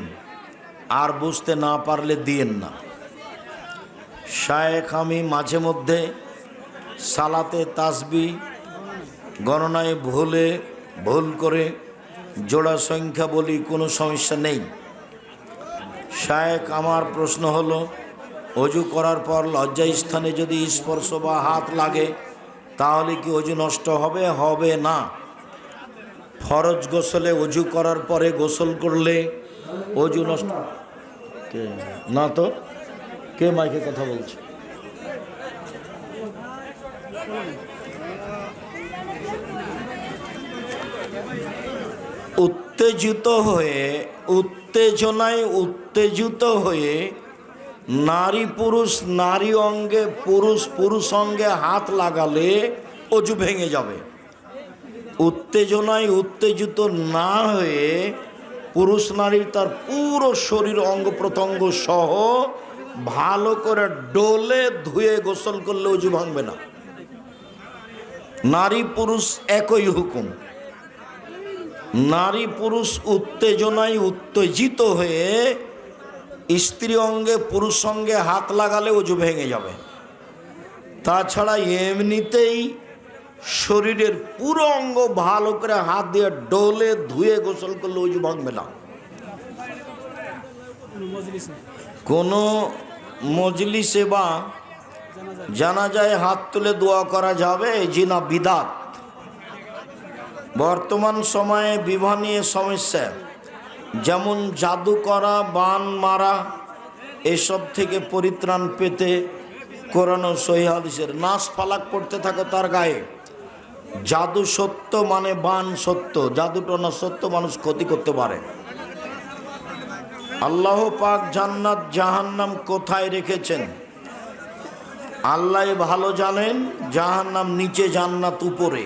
আর বুঝতে না পারলে দিয়েন না। শায়েখ আমি মাঝে মধ্যে সালাতে তাসবিহ গণনায় ভুল করে জোড়া সংখ্যা বলি, কোনো সমস্যা নেই। শায়েখ আমার প্রশ্ন হলো, অজু করার পর লজ্জাস্থানে যদি স্পর্শ বা হাত লাগে তাহলে কি অজু নষ্ট হবে? হবে না। ফরজ গোসলে অজু করার পরে গোসল করলে অজু নষ্ট না তো? কে মাইকে কথা বলছে? উত্তেজনায় উত্তেজিত হয়ে নারী পুরুষ নারী অঙ্গে পুরুষ পুরুষ অঙ্গে হাত লাগালে অজু ভেঙে যাবে। উত্তেজনায় উত্তেজিত না হয়ে পুরুষ নারী তার পুরো শরীর অঙ্গ প্রত্যঙ্গ সহ ভালো করে ডোলে ধুয়ে গোসল করলে অজু ভাঙবে না। নারী পুরুষ একই হুকুম। নারী পুরুষ উত্তেজনায় উত্তেজিত হয়ে স্ত্রী অঙ্গে পুরুষ অঙ্গে হাত লাগালে অজু ভেঙে যাবে। তাছাড়া এমনিতেই শরীরের পুরো অঙ্গ ভালো করে হাত দিয়ে ডোলে ধুয়ে গোসল করলে অজু ভাঙবে না। কোনো মজলিসে বা জানাজায় হাত তুলে দোয়া করা যাবে, জি না, বিদাত। বর্তমান সময়ে বিবাহ নিয়ে সমস্যা, যেমন জাদু করা, বান মারা, এসব থেকে পরিত্রাণ পেতে কোরআন ও সহিহ হাদিসের নাস ফালাক পড়তে থাকো তার গায়ে। জাদু সত্য মানে বান সত্য, জাদুটনা সত্য, মানুষ ক্ষতি করতে পারে। আল্লাহ পাক জান্নাত জাহান্নাম কোথায় রেখেছেন আল্লাহ ভালো জানেন। জাহান্নাম নিচে, জান্নাত উপরে।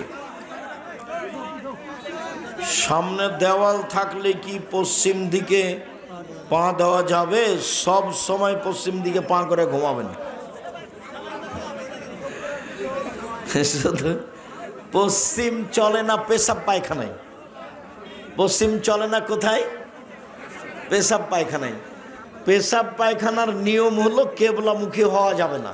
সামনে দেওয়াল থাকলে কি পশ্চিম দিকে পা দেওয়া যাবে? সব সময় পশ্চিম দিকে পা করে ঘুমাবেন। শুধু পশ্চিম চলে না পেশাব পায়খানায়, পশ্চিম চলে না কোথায়? পেশাব পায়খানায়। পেশাব পায়খানার নিয়ম হলো কেবলামুখী হওয়া যাবে না,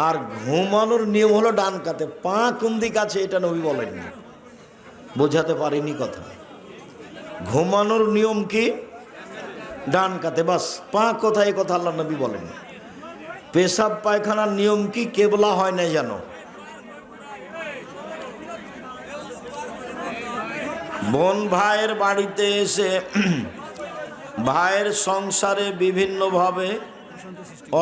আর ঘুমানোর নিয়ম হলো ডান কাতে। পা কোন দিক আছে এটা নবী বলেননি, বোঝাতে পারিনি কথা। ঘুমানোর নিয়ম কি? ডান কাতে, বাস। পা কোথায় কথা আল্লাহ নবী বলেন। পেশাব পায়খানার নিয়ম কি? কেবলা হয় না যেন। বোন ভাইয়ের বাড়িতে এসে ভাইয়ের সংসারে বিভিন্নভাবে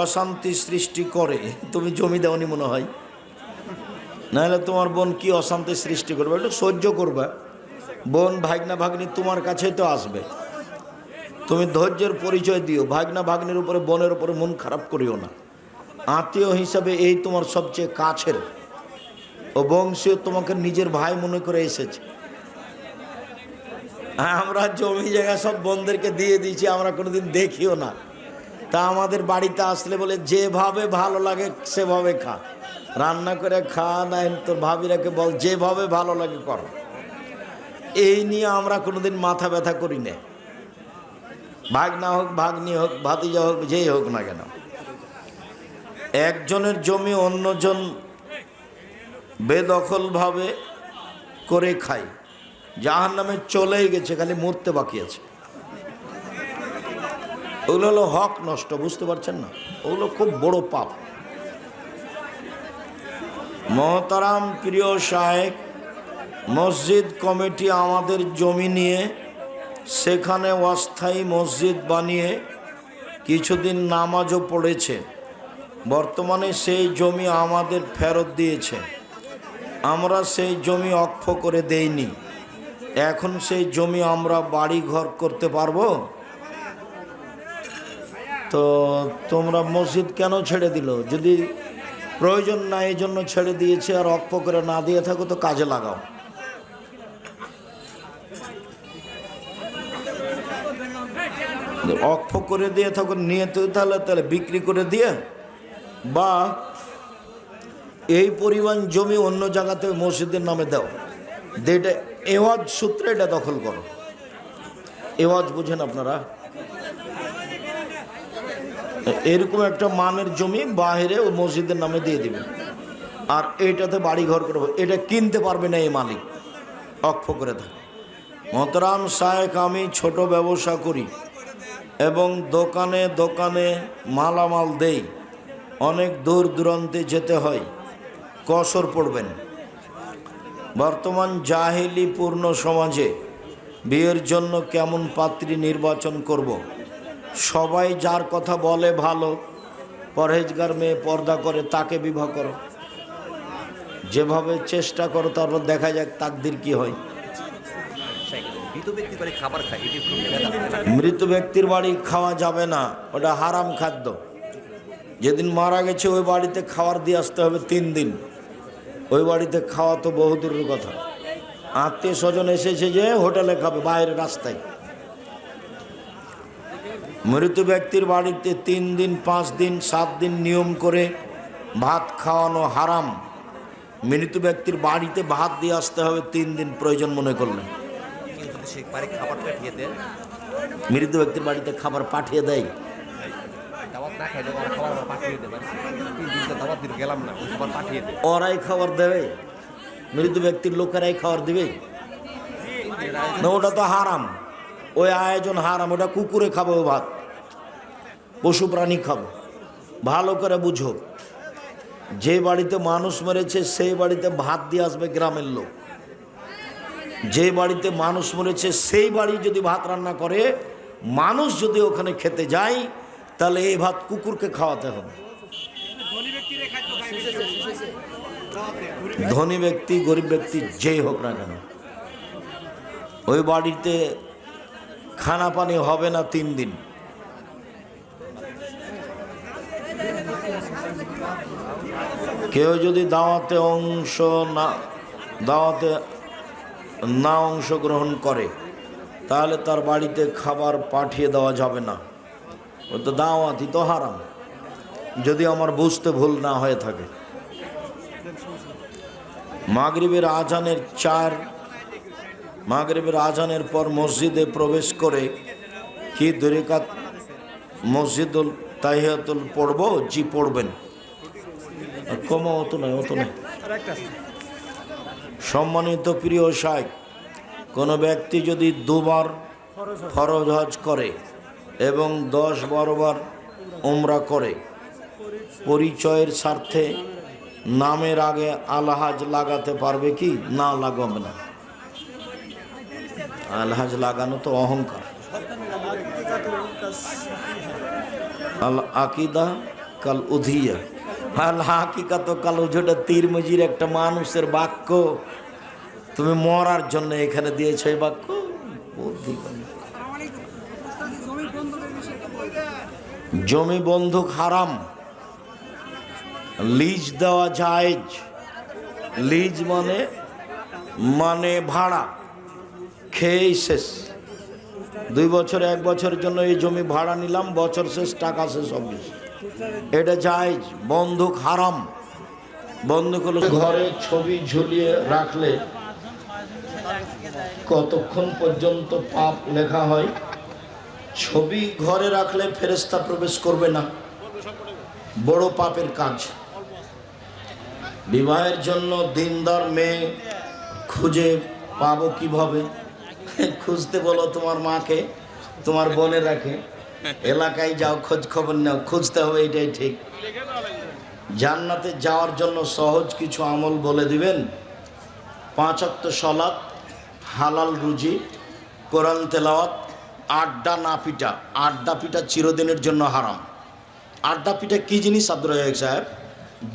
অশান্তি সৃষ্টি করে, তুমি জমি দেওনি মনে হয়, নাহলে তোমার বোন কি অশান্তি সৃষ্টি করবে? একটু সহ্য করবে। বোন ভাগনা ভাগ্নি তোমার কাছে তো আসবে, তুমি ধৈর্যের পরিচয় দিও। ভাগনা ভাগ্নির উপরে, বোনের উপরে মন খারাপ করিও না। আত্মীয় হিসাবে এই তোমার সবচেয়ে কাছের, ও বংশীয় তোমাকে নিজের ভাই মনে করে এসেছে। আমরা জমি জায়গা সব বোনদেরকে দিয়ে দিয়েছি, আমরা কোনোদিন দেখিও না। তা আমাদের বাড়িতে আসলে বলে যেভাবে ভালো লাগে সেভাবে খা, রান্না করে খা, না তোর ভাবিরাকে বল যেভাবে ভালো লাগে কর। এই নিয়ে আমরা কোনোদিন মাথা ব্যথা করি না। ভাগনা হোক, ভাগ্নি হোক, ভাতিজা হোক, যেই হোক না কেন। একজনের জমি অন্যজন বেদখলভাবে করে খায়, জাহান্নামে চলেই গেছে, খালি মরতে বাকি আছে। ওগুলো হলো হক নষ্ট, বুঝতে পারছেন না? ওগুলো খুব বড় পাপ। মহতারাম প্রিয় শায়েখ, মসজিদ কমিটি আমাদের জমি নিয়ে সেখানে অস্থায়ী মসজিদ বানিয়ে কিছুদিন নামাজও পড়েছে। বর্তমানে সেই জমি আমাদের ফেরত দিয়েছে। আমরা সেই জমি অক্ষ করে দেইনি। এখন সেই জমি আমরা বাড়ি ঘর করতে পারবো? তো তোমরা মসজিদ কেন ছেড়ে দিল? যদি প্রয়োজন না এই জন্য ছেড়ে দিয়েছে, আর অক্ষ করে না দিয়ে থাকো তো কাজে লাগাও। অক্ষ করে দিয়ে থাকো নিয়ে তো তাহলে বিক্রি করে দিয়ে, বা এই পরিমাণ জমি অন্য জায়গাতে মসজিদের নামে দাও, এটা এওয়াজ সূত্রে এটা দখল করো। এওয়াজ বুঝেন আপনারা? এরকম একটা মানের জমি বাহিরে ও মসজিদের নামে দিয়ে দিবে, আর এইটাতে বাড়ি ঘর করবো, এটা কিনতে পারবে না এই মালিক, অক্ষ করে থাকে। মহতারাম শায়েখ, আমি ছোট ব্যবসা করি এবং দোকানে দোকানে মালামাল দেই, অনেক দূর দূরান্তে যেতে হয়, কসর পড়বেন। বর্তমান জাহেলি পূর্ণ সমাজে বিয়ের জন্য কেমন পাত্রী নির্বাচন করব? সবাই যার কথা বলে ভালো, পরহেজগার মেয়ে পর্দা করে তাকে বিবাহ করো, যেভাবে চেষ্টা করো, তারপর দেখা যাক তাকদির কি হয়। মৃত ব্যক্তির বাড়ি খাওয়া যাবে না, ওটা হারাম খাদ্য। যেদিন মারা গেছে ওই বাড়িতে খাবার দিয়ে আসতে হবে 3 দিন। ওই বাড়িতে খাওয়া তো বহু দূরের কথা। আত্মীয় স্বজন এসেছে যে হোটেলে খাবে, বাইরে রাস্তায়। মৃত ব্যক্তির বাড়িতে 3 দিন 5 দিন 7 দিন নিয়ম করে ভাত খাওয়ানো হারাম। মৃত ব্যক্তির বাড়িতে ভাত দিয়ে আসতে হবে 3 দিন প্রয়োজন মনে করলে। মৃত ব্যক্তির বাড়িতে খাবার পাঠিয়ে দেয়, ওরাই খাবার দেবে, মৃত ব্যক্তির লোকেরাই খাবার দিবে না? ওটা তো হারাম, ওই আয়োজন হারাম। ওটা কুকুরে খাবে ও ভাত, পশু প্রাণী খাবে। ভালো করে বুঝো, যে বাড়িতে মানুষ মরেছে সেই বাড়িতে ভাত দিয়ে আসবে গ্রামের লোক। যে বাড়িতে মানুষ মরেছে সেই বাড়ি যদি ভাত রান্না করে, মানুষ যদি ওখানে খেতে যায়, তাহলে এই ভাত কুকুরকে খাওয়াতে হবে। ধনী ব্যক্তি গরিব ব্যক্তি যেই হোক না কেন, ওই বাড়িতে খানা পানি হবে না 3 দিন। কেউ যদি দাওয়াতে না অংশগ্রহণ করে, তাহলে তার বাড়িতে খাবার পাঠিয়ে দেওয়া যাবে না। ও তো দাওয়াতই তো হারাম, যদি আমার বুঝতে ভুল না হয়ে থাকে। মাগরিবের আজানের পর মসজিদে প্রবেশ করে কি 2 রাকাত মসজিদুল তাহিয়াতুল পড়বো? জি পড়বেন। কম অত নয়। সম্মানিত প্রিয় শাইখ, কোনো ব্যক্তি যদি 2 বার ফরজ হজ করে এবং 10-12 বার উমরা করে, পরিচয়ের স্বার্থে নামের আগে আলহাজ লাগাতে পারবে কি? না, লাগাবে না। আলহাজ লাগানো তো অহংকার। আল আকিদা কাল উধিয়া, আল হাকিকাত কাল উজোটা তিরমিজির একটা মানুষের বাক্য, তুমি মরার জন্য এখানে দিয়েছো এই বাক্য। জমি বন্ধক হারাম, লিজ দেওয়া জায়েজ। লিজ মানে ভাড়া, খেয়েই শেষ। 2 বছর 1 বছরের জন্য এই জমি ভাড়া নিলাম, বছর শেষ টাকা শেষ হবে, এটা জায়েজ। বন্ধক হারাম। বন্ধক হলো ঘরে ছবি ঝুলিয়ে রাখলে কতক্ষণ পর্যন্ত পাপ লেখা হয়? ছবি ঘরে রাখলে ফেরেশতা প্রবেশ করবে না, বড় পাপের কাজ। বিবাহের জন্য দিনদার মেয়ে খুঁজে পাবো কিভাবে? খুঁজতে বলো তোমার মাকে, তোমার বোনে রাখে, এলাকায় যাও, খোঁজ খবর নাও, খুঁজতে হবে, এটাই ঠিক। জান্নাতে যাওয়ার জন্য সহজ কিছু আমল বলে দিবেন। 5 ওয়াক্ত সালাত, হালাল রুজি, কোরআন তেলাওয়াত, আড্ডা না পিটা। আড্ডা পিটা চিরদিনের জন্য হারাম। আড্ডা পিটা কি জিনিস আব্দুর রাজ্জাক সাহেব?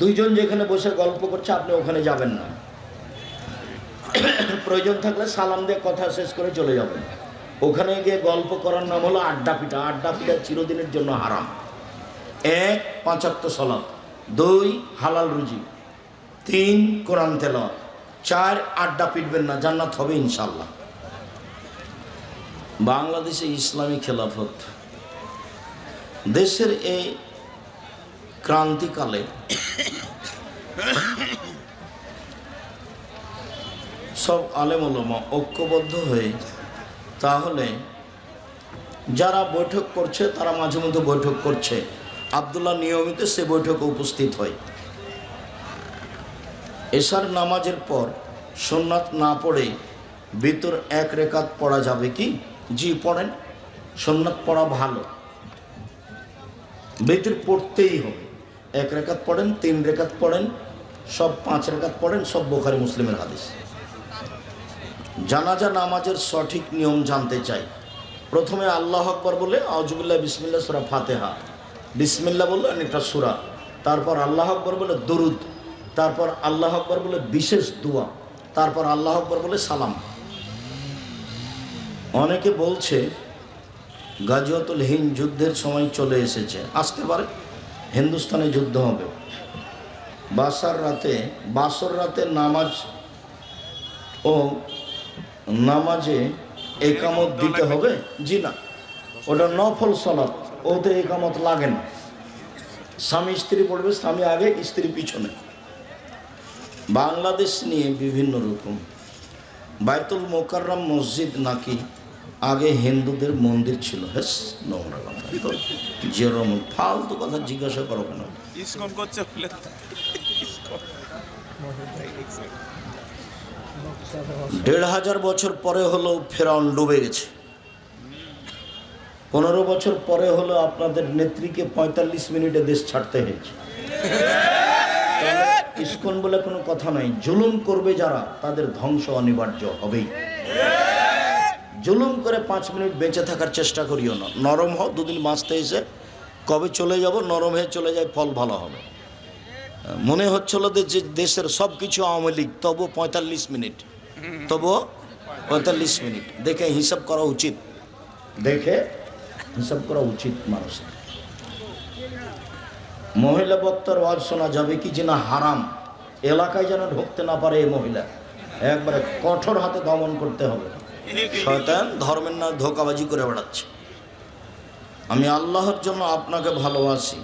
2 জন যেখানে বসে গল্প করছে, আপনি ওখানে যাবেন না। প্রয়োজন থাকলে সালাম দিয়ে কথা শেষ করে চলে যাবেন। ওখানে গিয়ে গল্প করার নাম হলো আড্ডা পিটা। আড্ডা পিটা চিরদিনের জন্য হারাম। 1 5 ওয়াক্ত সালাত, 2 হালাল রুজি, 3 কোরআন তেলাওয়াত, 4 আড্ডা পিটবেন না, জান্নাত হবে ইনশাআল্লাহ। বাংলাদেশে ইসলামী খেলাফত দেশের এই ক্রান্তিকালে সব আলেম ওলামা ঐক্যবদ্ধ হয়ে, তাহলে যারা বৈঠক করছে তারা মাঝে মধ্যে বৈঠক করছে, আব্দুল্লাহ নিয়মিত সে বৈঠকে উপস্থিত হয়। এশার নামাজের পর সুন্নাত না পড়ে ভিতর 1 রাকাত পড়া যাবে কি? জি পড়েন, সুন্নাত পড়া ভালো, ভিতর পড়তেই হবে। 1 রাকাত পড়েন, 3 রাকাত পড়েন, সব 5 রাকাত পড়েন, সব বুখারী মুসলিমের হাদিস। জানাজা নামাজের সঠিক নিয়ম জানতে চাই। প্রথমে আল্লাহু আকবার বলে আউযুবিল্লাহি বিসমিল্লাহ সূরা ফাতিহা, বিসমিল্লাহ বললো একটা সূরা, তারপর আল্লাহ আকবার বলে দরুদ, তারপর আল্লাহ আকবার বলে বিশেষ দোয়া, তারপর আল্লাহ আকবার বলে সালাম। অনেকে বলছে গাজওয়াতুল হিন্দ যুদ্ধের সময় চলে এসেছে, আসতে পারে। হিন্দুস্তানে যুদ্ধ হবে, বাসর রাতে নামাজ ও নামাজে একামত দিতে হবে। জি না, ওটা নফল সালাত, ওতে একামত লাগে না। স্বামী স্ত্রী পড়বে, স্বামী আগে স্ত্রী পিছনে। বাংলাদেশ নিয়ে বিভিন্ন রকম। বাইতুল মোকাররম মসজিদ নাকি আগে হিন্দুদের মন্দির ছিল। হেস, নোংরা কথা, যেরকম ফালতু কথা জিজ্ঞাসা করো কেন? ১,৫০০ বছর পরে হলো ফেরাউন ডুবে গেছে। ১৫ বছর পরে হলো আপনাদের নেত্রীকে ৪৫ মিনিটে দেশ ছাড়তে হয়েছে। ইসকন বলে কোনো কথা নাই। জুলুম করবে যারা, তাদের ধ্বংস অনিবার্য হবেই। জুলুম করে 5 মিনিট বেঁচে থাকার চেষ্টা করিও না। নরম হও, দুদিন বাঁচতে এসে কবে চলে যাব, নরম হয়ে চলে যায়, ফল ভালো হবে। মনে হচ্ছিল যে দেশের সব কিছু আওয়ামী লীগ, তবু 45 মিনিট, তবু 45 মিনিট দেখে হিসাব করা উচিত, দেখে হিসাব করা উচিত মানুষের। মহিলা বক্তার ওয়াজ শোনা যাবে কি যে না হারাম, এলাকায় যেন ঢুকতে না পারে এই মহিলা, একবারে কঠোর হাতে দমন করতে হবে। শয়তান ধর্মের না ধোঁকাবাজি করে বেড়াচ্ছে। আমি আল্লাহর জন্য আপনাকে ভালোবাসি,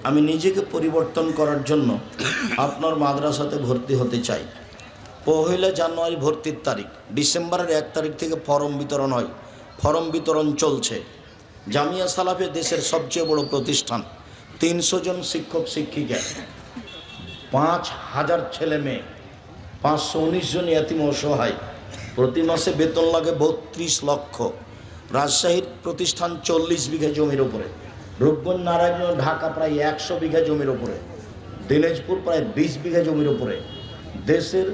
আমি নিজেকে পরিবর্তন করার জন্য আপনার মাদ্রাসাতে ভর্তি হতে চাই। 1 জানুয়ারি ভর্তির তারিখ, ডিসেম্বরের 1 তারিখ থেকে ফর্ম বিতরণ হয়। ফর্ম বিতরণ চলছে। জামিয়া সালাফিয়া দেশের সবচেয়ে বড় প্রতিষ্ঠান। 300 জন শিক্ষক শিক্ষিকা, 5,000 ছেলে মেয়ে, 519 জন ইয়াতিম অসহায়। প্রতি মাসে বেতন লাগে 32 লক্ষ। রাজশাহীর প্রতিষ্ঠান 40 বিঘা জমির উপরে, রূপগঞ্জ নারায়ণগঞ্জ ঢাকা প্রায় 100 বিঘা জমির উপরে, দিনাজপুর প্রায় 20 বিঘা জমির উপরে। দেশের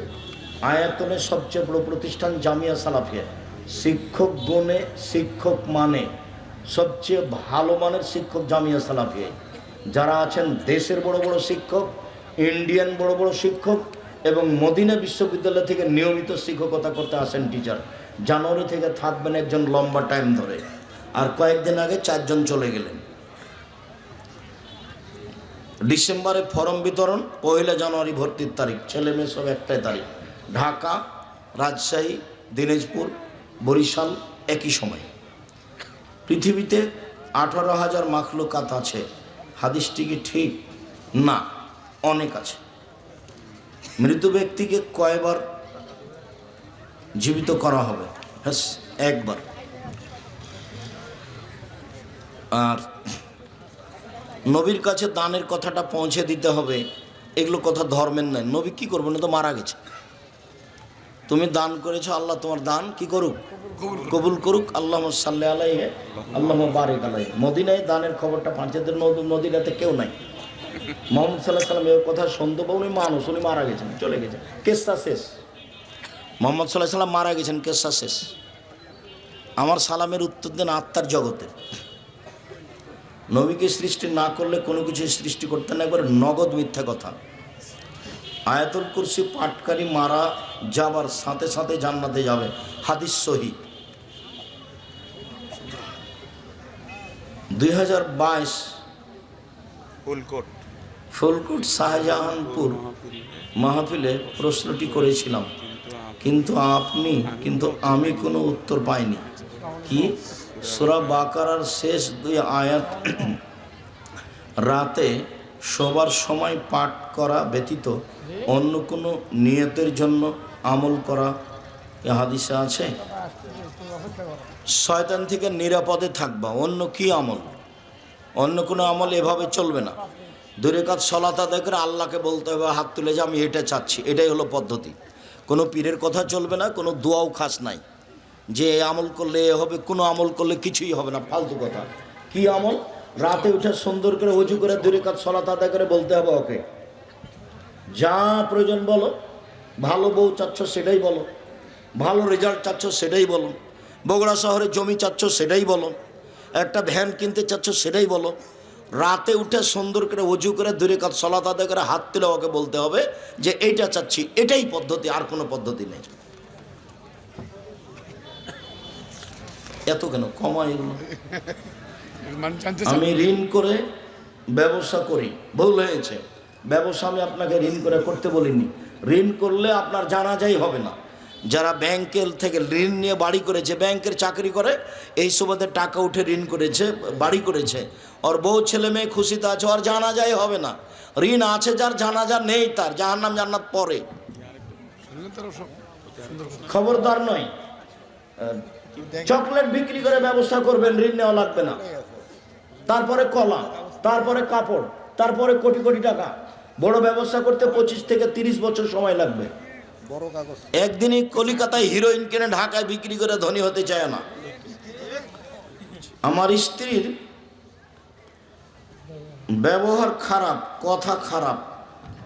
আয়তনে সবচেয়ে বড় প্রতিষ্ঠান জামিয়া সালাফিয়া। শিক্ষক গুণে, শিক্ষক মানে সবচেয়ে ভালো মানের শিক্ষক জামিয়া সালাফিয়া। যারা আছেন দেশের বড় বড় শিক্ষক, ইন্ডিয়ান বড় বড় শিক্ষক এবং মদিনা বিশ্ববিদ্যালয় থেকে নিয়মিত শিক্ষকতা করতে আসেন টিচার। জানুয়ারি থেকে থাকবেন একজন লম্বা টাইম ধরে, আর কয়েকদিন আগে 4 জন চলে গেলেন। ডিসেম্বরে ফর্ম বিতরণ, 1 জানুয়ারি ভর্তির তারিখ। ছেলে মেয়ে সব একটাই তারিখ। ঢাকা, রাজশাহী, দিনাজপুর, বরিশাল একই সময়। পৃথিবীতে 18,000 মাখলুকাত আছে। হাদিসটি কি ঠিক? না, অনেক আছে। মৃত ব্যক্তিকে কয়বার জীবিত করা হবে? হ্যাঁ, একবার। আর নবীর কাছে দানের কথাটা পৌঁছে দিতে হবে, এগুলো কথা ধর্মের নয়। নবী কি করবো না, তো মারা গেছে। তুমি দান করেছো, আল্লাহ তোমার দান কি করুক, কবুল করুক। আল্লাহুম্মা সাল্লি আলাইহি, আল্লাহুম্মা বারিক আলাইহি। মদিনায় দানের খবরটা পাঁচেদের নদীরাতে কেউ নাই। মুহাম্মদ সাল্লাল্লাহু আলাইহি ওয়াসাল্লাম এর কথা শুনতে পাও, উনি মানুষ, উনি মারা গেছেন, চলে গেছেন, কেসটা শেষ। মুহাম্মদ সাল্লাল্লাহু আলাইহি ওয়াসাল্লাম মারা গেছেন, কেসটা শেষ। আমার সালামের উত্তর দেন আত্মার জগতে। নবীকে সৃষ্টি না করলে কোনো কিছু সৃষ্টি করতে না, একবার নগদ মিথ্যা কথা। আয়াতুল কুরসি পাঠকারী মারা যাবার সাথে সাথে জান্নাতে যাবে, হাদিস সহিহ। 2022 ফুলকোট শাহজাহানপুর মাহফিলে প্রশ্নটি করেছিলাম, কিন্তু আমি কোনো উত্তর পাইনি। কি? সূরা বাকারার শেষ 2 আয়াত রাতে শোবার সময় পাঠ করা ব্যতীত অন্য কোনো নিয়তের জন্য আমল করা এ হাদিসে আছে? শয়তান থেকে নিরাপদে থাকবা। অন্য কি আমল? অন্য কোনো আমল এভাবে চলবে না। 2 রাকাত সালাত আদায় করে আল্লাহকে বলতে হবে, হাত তুলে যে আমি এটা চাচ্ছি, এটাই হলো পদ্ধতি। কোনো পীরের কথা চলবে না, কোনো দোয়াও খাস নাই যে আমল করলে হবে, কোনো আমল করলে কিছুই হবে না, ফালতু কথা। কি আমল? রাতে উঠে সুন্দর করে ওযু করে 2 রাকাত সালাত আদায় করে বলতে হবে ওকে, যা প্রয়োজন বলো। ভালো বউ চাচ্ছ সেটাই বলো, ভালো রেজাল্ট চাচ্ছ সেটাই বলো, বগুড়া শহরে জমি চাচ্ছ সেটাই বলো, একটা ভ্যান কিনতে চাচ্ছ সেটাই বলো, রাতে উঠে সুন্দর করে ওযু করে 2 রাকাত সালাত আদায় করে হাত তুলে ওকে বলতে হবে যে এইটা চাচ্ছি, এটাই পদ্ধতি, আর কোনো পদ্ধতি নেই। এত কেন কমাই এগুলো? আমি ঋণ করে ব্যবসা করি, ভুল হয়েছে। ব্যবসা আমি আপনাকে ঋণ করে করতে বলিনি। ঋণ করলে আপনার জানাজাই হবে না। যারা ব্যাংকের থেকে ঋণ নিয়ে বাড়ি করেছে, ব্যাংকের চাকরি করে, এই সুবাদে টাকা উঠে ঋণ করেছে, বাড়ি করেছে, ওর বউ ছেলে মেয়ে খুশিতে আছে, ওর জানাজাই হবে না। ঋণ আছে যার, জানাজা নেই তার, জাহান্নাম জান্নাত পরে। খবরদার নয়। চকলেট বিক্রি করে ব্যবসা করবেন, ঋণ নেওয়া লাগবে না। তারপরে কলা, তারপরে কাপড়, তারপরে কোটি কোটি টাকা। বড় ব্যবসা করতে 25 থেকে 30 বছর সময় লাগবে। একদিনই কলিকাতায় হিরোইন কিনে ঢাকায় বিক্রি করে ধনী হতে চায় না। আমার স্ত্রীর ব্যবহার খারাপ, কথা খারাপ,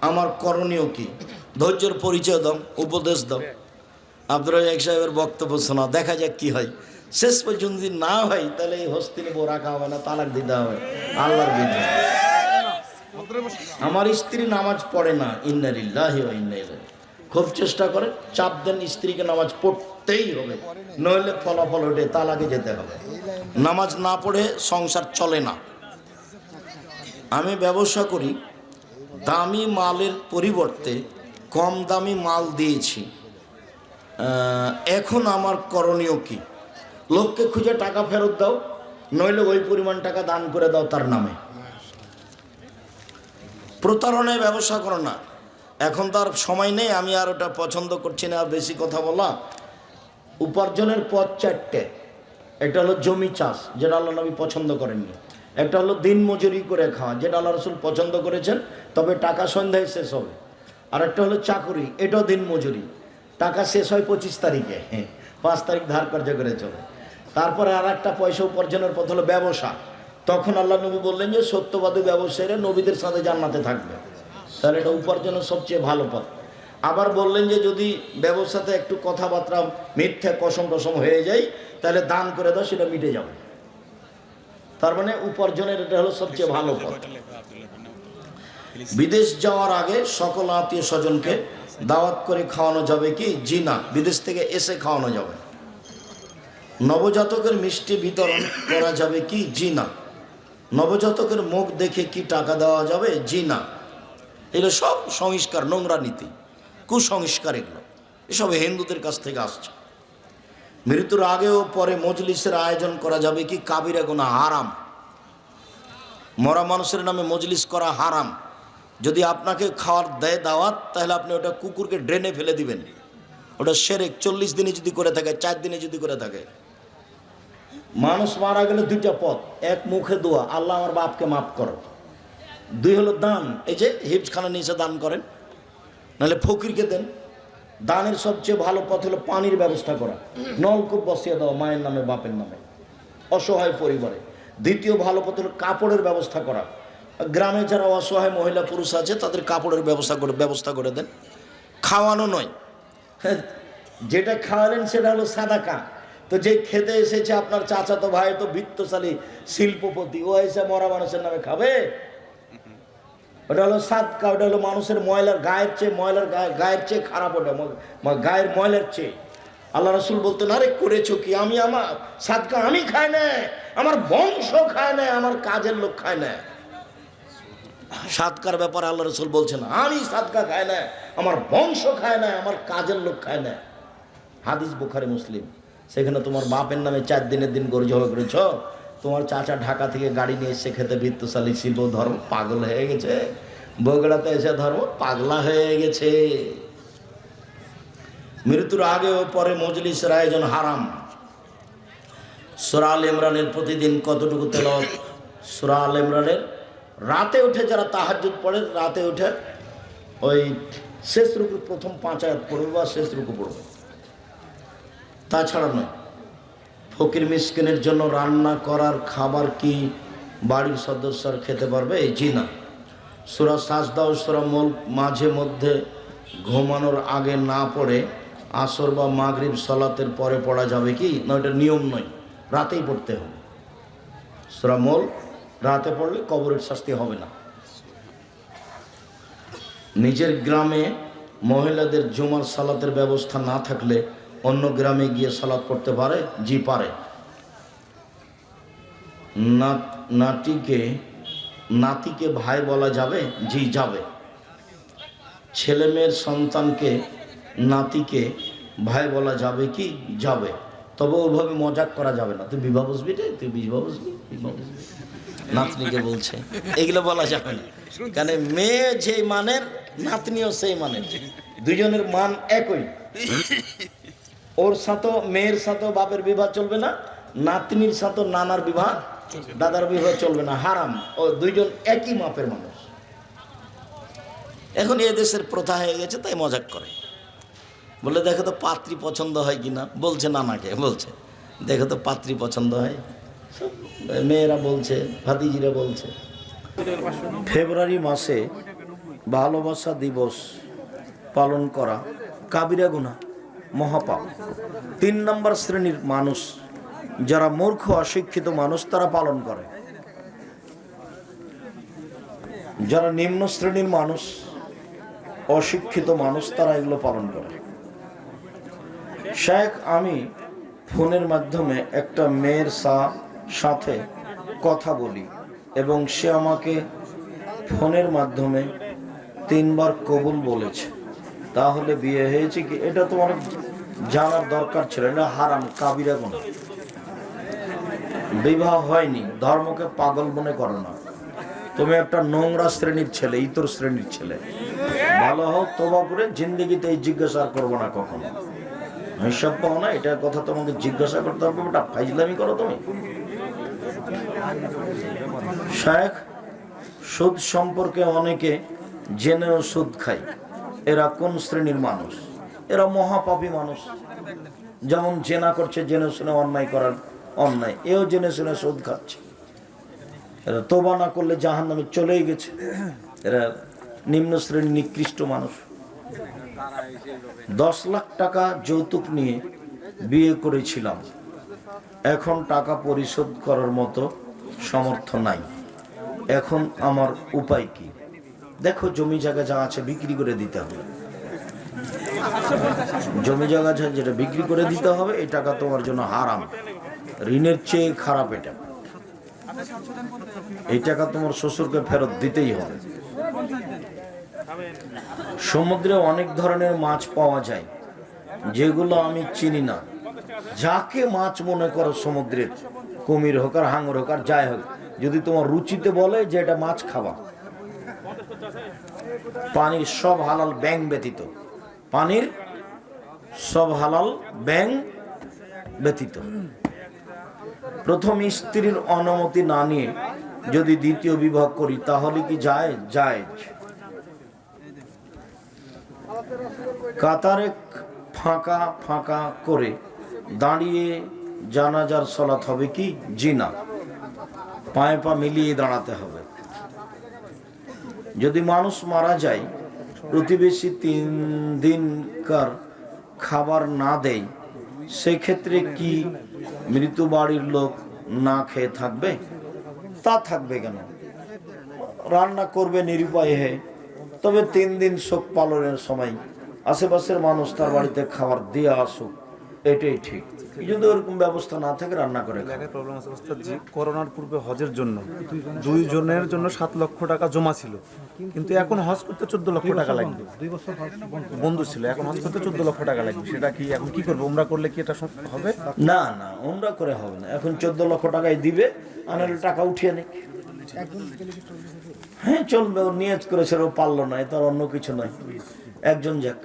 আমার করণীয় কি? ধৈর্যের পরিচয় দাও, উপদেশ দাও। আব্দুর রাজ্জাক সাহেবের বক্তব্য শোনা, দেখা যাক কি হয়। শেষ পর্যন্ত যদি না হয় তাহলে এই হস্তিনী বউ রাখা হবে না, তালাক দিতে হবে আল্লাহর বিধান। আমার স্ত্রী নামাজ পড়ে না, ইন্না লিল্লাহি ওয়া ইন্না ইলাইহি। খুব চেষ্টা করে, চাপ দেন স্ত্রীকে নামাজ পড়তেই হবে, নইলে ফলাফল ওঠে তালাকে যেতে হবে। নামাজ না পড়ে সংসার চলে না। আমি ব্যবসা করি, দামি মালের পরিবর্তে কম দামি মাল দিয়েছি। এখন আমার করণীয় কি? লোককে খুঁজে টাকা ফেরত দাও, নইলে ওই পরিমাণ টাকা দান করে দাও তার নামে। প্রতারণায় ব্যবসা করো না। এখন তার সময় নেই, আমি আর ওটা পছন্দ করছি না, আর বেশি কথা বলা। উপার্জনের পথ 4টে। একটা হলো জমি চাষ, যেটা আল্লাহ নবী পছন্দ করেননি। একটা হলো দিন মজুরি করে খাওয়া, যেটা আল্লাহ রসুল পছন্দ করেছেন, তবে টাকা সন্ধ্যায় শেষ হবে। আর একটা হলো চাকুরি, এটাও দিন মজুরি, টাকা শেষ হয় 25 তারিখে, 5 তারিখ ধার কার্য করে চলে। তারপরে আর একটা পয়সা উপার্জনের পথ হলো ব্যবসা। তখন আল্লাহ নবী বললেন যে সত্যবাদী ব্যবসায়ীরা নবীদের সাথে জান্নাতে থাকবে। তাহলে এটা উপার্জনের সবচেয়ে ভালো পথ। আবার বললেন যে যদি ব্যবসাতে একটু কথাবার্তা মিথ্যা কসম টসম হয়ে যায়, তাহলে দান করে দাও, সেটা মিটে যাবে। তার মানে উপার্জনের এটা হলো সবচেয়ে ভালো পথ। বিদেশ যাওয়ার আগে সকল আত্মীয় স্বজনকে দাওয়াত করে খাওয়ানো যাবে কি? জি না, বিদেশ থেকে এসে খাওয়ানো যাবে। নবজাতকের মিষ্টি বিতরণ করা যাবে কি? জি না। নবজাতকের মুখ দেখে কি টাকা দেওয়া যাবে? জি না। এগুলো সব সংস্কার, নোংরা নীতি, কুসংস্কার। এগুলো এসব হিন্দুদের কাছ থেকে আসছে। মৃত্যুর আগে ও পরে মজলিসের আয়োজন করা যাবে কি? কাবিরা গুনাহ, হারাম। মরা মানুষের নামে মজলিস করা হারাম। যদি আপনাকে খাওয়ার দেয় দাওয়াত, তাহলে আপনি ওটা কুকুরকে ড্রেনে ফেলে দিবেন। ওটা শিরক। 40 দিনে যদি করে থাকে, 4 দিনে যদি করে থাকে। মানুষ মারা গেলে 2টা পথ। এক, মুখে দোয়া, আল্লাহ আমার বাপকে মাফ করো। 2 হলো দান, এই যে হিফজখানা নিচে দান করেন, নাহলে ফকিরকে দেন। দানের সবচেয়ে ভালো পথ হলো পানির ব্যবস্থা করা, নলকূপ বসিয়ে দাও মায়ের নামে বাপের নামে, অসহায় পরিবারে। দ্বিতীয় ভালো পথ হলো কাপড়ের ব্যবস্থা করা। গ্রামে যারা অসহায় মহিলা পুরুষ আছে তাদের কাপড়ের ব্যবস্থা করে দেন। খাওয়ানো নয়। যেটা খাওয়ালেন সেটা হলো সাদাকা। তো যে খেতে এসেছে আপনার চাচাতো ভাই, তো বিত্তশালী শিল্পপতি, ও এসে মরা মানুষের নামে খাবে? ওটা হলো সাদকা। ওটা হলো মানুষের ময়লার গায়ের চেয়ে খারাপ। ওটা গায়ের ময়লার চেয়ে। আল্লাহ রসুল বলতেন, আরে করেছো কি? আমি আমার সাদকা আমি খাই না, আমার বংশ খায় না, আমার কাজের লোক খায় না। সাদকার ব্যাপারে আল্লাহ রসুল বলছেন, আমি সাদকা খাই না, আমার বংশ খায় না, আমার কাজের লোক খায় না। হাদিস বুখারী মুসলিম। সেখানে তোমার বাপের নামে 4 দিনের দিন গরু জবাই করেছ, তোমার চাচা ঢাকা থেকে গাড়ি নিয়ে এসে খেতে বিত্তশালী শিল্প, ধর্ম পাগল হয়ে গেছে। বগুড়াতে এসে ধর্ম পাগলা হয়ে গেছে। মৃত্যুর আগে ও পরে মজলিসের আয়োজন হারাম। সূরা আল ইমরানের প্রতিদিন কতটুকু তেলাওয়াত? সূরা আল ইমরানের রাতে উঠে যারা তাহাজ্জুদ পড়ে, রাতে উঠে ওই শেষ রুকু প্রথম 5 আয়াত পড়বে বা শেষ রুকু পড়বে, তাছাড়া নয়। ফকির মিসকিনের জন্য রান্না করার খাবার কি বাড়ির সদস্যরা খেতে পারবে? জি না। সূরা সাজদা ও সূরা মুলক মাঝে মধ্যে ঘুমানোর আগে না পড়ে আসর বা মাগরিব সালাতের পরে পড়া যাবে কি? না, এটা নিয়ম নয়, রাতেই পড়তে হবে। সূরা মুলক রাতে পড়লে কবরের শাস্তি হবে না। নিজের গ্রামে মহিলাদের জুমার সালাতের ব্যবস্থা না থাকলে অন্য গ্রামে গিয়ে সালাত পড়তে পারে? জি পারে। নাতিকে ভাই বলা যাবে? জি যাবে। ছেলে মেয়ের সন্তানকে নাতিকে ভাই বলা যাবে কি? যাবে। তবে ওইভাবে মজাক করা যাবে না, তুই বিবাহ বুঝবি রে, তুই বিবাহ বুঝবি, নাতনিকে বলছে, এগুলো বলা যাবে না। কারণ মেয়ে যে মানের, নাতনিও সেই মানের, দুজনের মান একই। ওর সাথে মেয়ের সাথে বাপের বিবাহ চলবে না, নাতনির সাথে নানার বিবাহ, দাদার বিবাহ চলবে না, হারাম। ও দুইজন একই মাপের মানুষ। এখন এ দেশের প্রথা হয়ে গেছে, তাই মজাক করে, বলে দেখো তো পাত্রী পছন্দ হয় কিনা। বলছে নানাকে, বলছে দেখো তো পাত্রী পছন্দ হয়। মেয়েরা বলছে, ভাতিজিরা বলছে। ফেব্রুয়ারি মাসে ভালোবাসা দিবস পালন করা কাবিরা গুনাহ, মহাপাপ। 3 নম্বর শ্রেণীর মানুষ, যারা মূর্খ অশিক্ষিত মানুষ, তারা পালন করে। যারা নিম্ন শ্রেণীর মানুষ, অশিক্ষিত মানুষ, তারা এগুলো পালন করে। শেখ, আমি ফোনের মাধ্যমে একটা মেয়ের সাথে কথা বলি এবং সে আমাকে ফোনের মাধ্যমে 3 বার কবুল বলেছে, তাহলে বিয়ে হয়েছে কি? এটা তোমার জানার দরকার ছিল, এটা হারাম, কাবিরা গুনাহ। বিবাহ হয়নি, ধর্মকে পাগল মনে করো না। তুমি একটা নোংরা শ্রেণীর ছেলে, ইতর শ্রেণীর ছেলে। ভালো হোক, তওবা করে জিন্দগিতে এই জিজ্ঞাসা করবো না কখনো। হিসাব পাও না, এটার কথা তোমাকে জিজ্ঞাসা করতে হবে। ওটা ফাইজলামি করো তুমি। শেখ, সুদ সম্পর্কে অনেকে জেনেও সুদ খায়। এরা কোন শ্রেণীর মানুষ? এরা মহাপাপী মানুষ। যেমন জেনা করছে, জেনে শুনে অন্যায় করার অন্যায়, এও জেনে শুনে সুদ খাচ্ছে। এরা তওবা না করলে জাহান্নামে চলেই গেছে। এরা নিম্ন শ্রেণীর নিকৃষ্ট মানুষ। 10 লাখ টাকা যৌতুক নিয়ে বিয়ে করেছিলাম, এখন টাকা পরিশোধ করার মতো সামর্থ্য নাই। এখন আমার উপায় কি? দেখো, জমি জায়গা যা আছে বিক্রি করে দিতে হবে। জমি জায়গা যেটা বিক্রি করে দিতে হবে, এই টাকা তোমার জন্য হারাম, ঋণের চেয়ে খারাপ এটা। এই টাকা তোমার শ্বশুরকে ফেরত দিতেই হবে। সমুদ্রে অনেক ধরনের মাছ পাওয়া যায়, যেগুলো আমি চিনি না। যাকে মাছ মনে করো সমুদ্রের, কুমির হোক আর হাঙর হোক আর যাই হোক, যদি তোমার রুচিতে বলে যে এটা মাছ খাবা, পানির সব হালাল ব্যাং ব্যতীত, পানির সব হালাল ব্যাং ব্যতীত। প্রথম স্ত্রীর অনুমতি না নিয়ে যদি দ্বিতীয় বিবাহ করি, তাহলে কি যায়? জায়েজ। কাতারে ফাঁকা ফাঁকা করে দাঁড়িয়ে জানাজার সালাত হবে কি? জি না, পায়ে পা মিলিয়ে দাঁড়াতে হবে। যদি মানুষ মারা যায়, প্রতিবেশী 3 দিনকার খাবার না দেয়, সেক্ষেত্রে কি মৃত বাড়ির লোক না খেয়ে থাকবে? তা থাকবে কেন? রান্না করবে নিরুপায় হয়ে, তবে 3 দিন শোক পালনের সময় আশেপাশের মানুষ তার বাড়িতে খাবার দিয়ে আসুক, এটাই ঠিক। যদি ওরকম ব্যবস্থা না থাকে, রান্না করে প্রবলেম আছে ওস্তাদজি। করোনার পূর্বে হজের জন্য 2 জনের জন্য 7 লক্ষ টাকা জমা ছিল, কিন্তু এখন হজ করতে 14 লক্ষ টাকা লাগবে। 2 বছর বন্ধ ছিল, এখন হজ করতে 14 লক্ষ টাকা লাগবে। সেটা কি এখন কি করবে? উমরা করলে কি এটা হবে? না না, উমরা করে হবে না। এখন 14 লক্ষ টাকাই দিবে, আনালে টাকা উঠিয়ে নে। হ্যাঁ চলবে, ও নিয়ত করেছে, ও পারলো না, তার অন্য কিছু নয়, একজন যাক।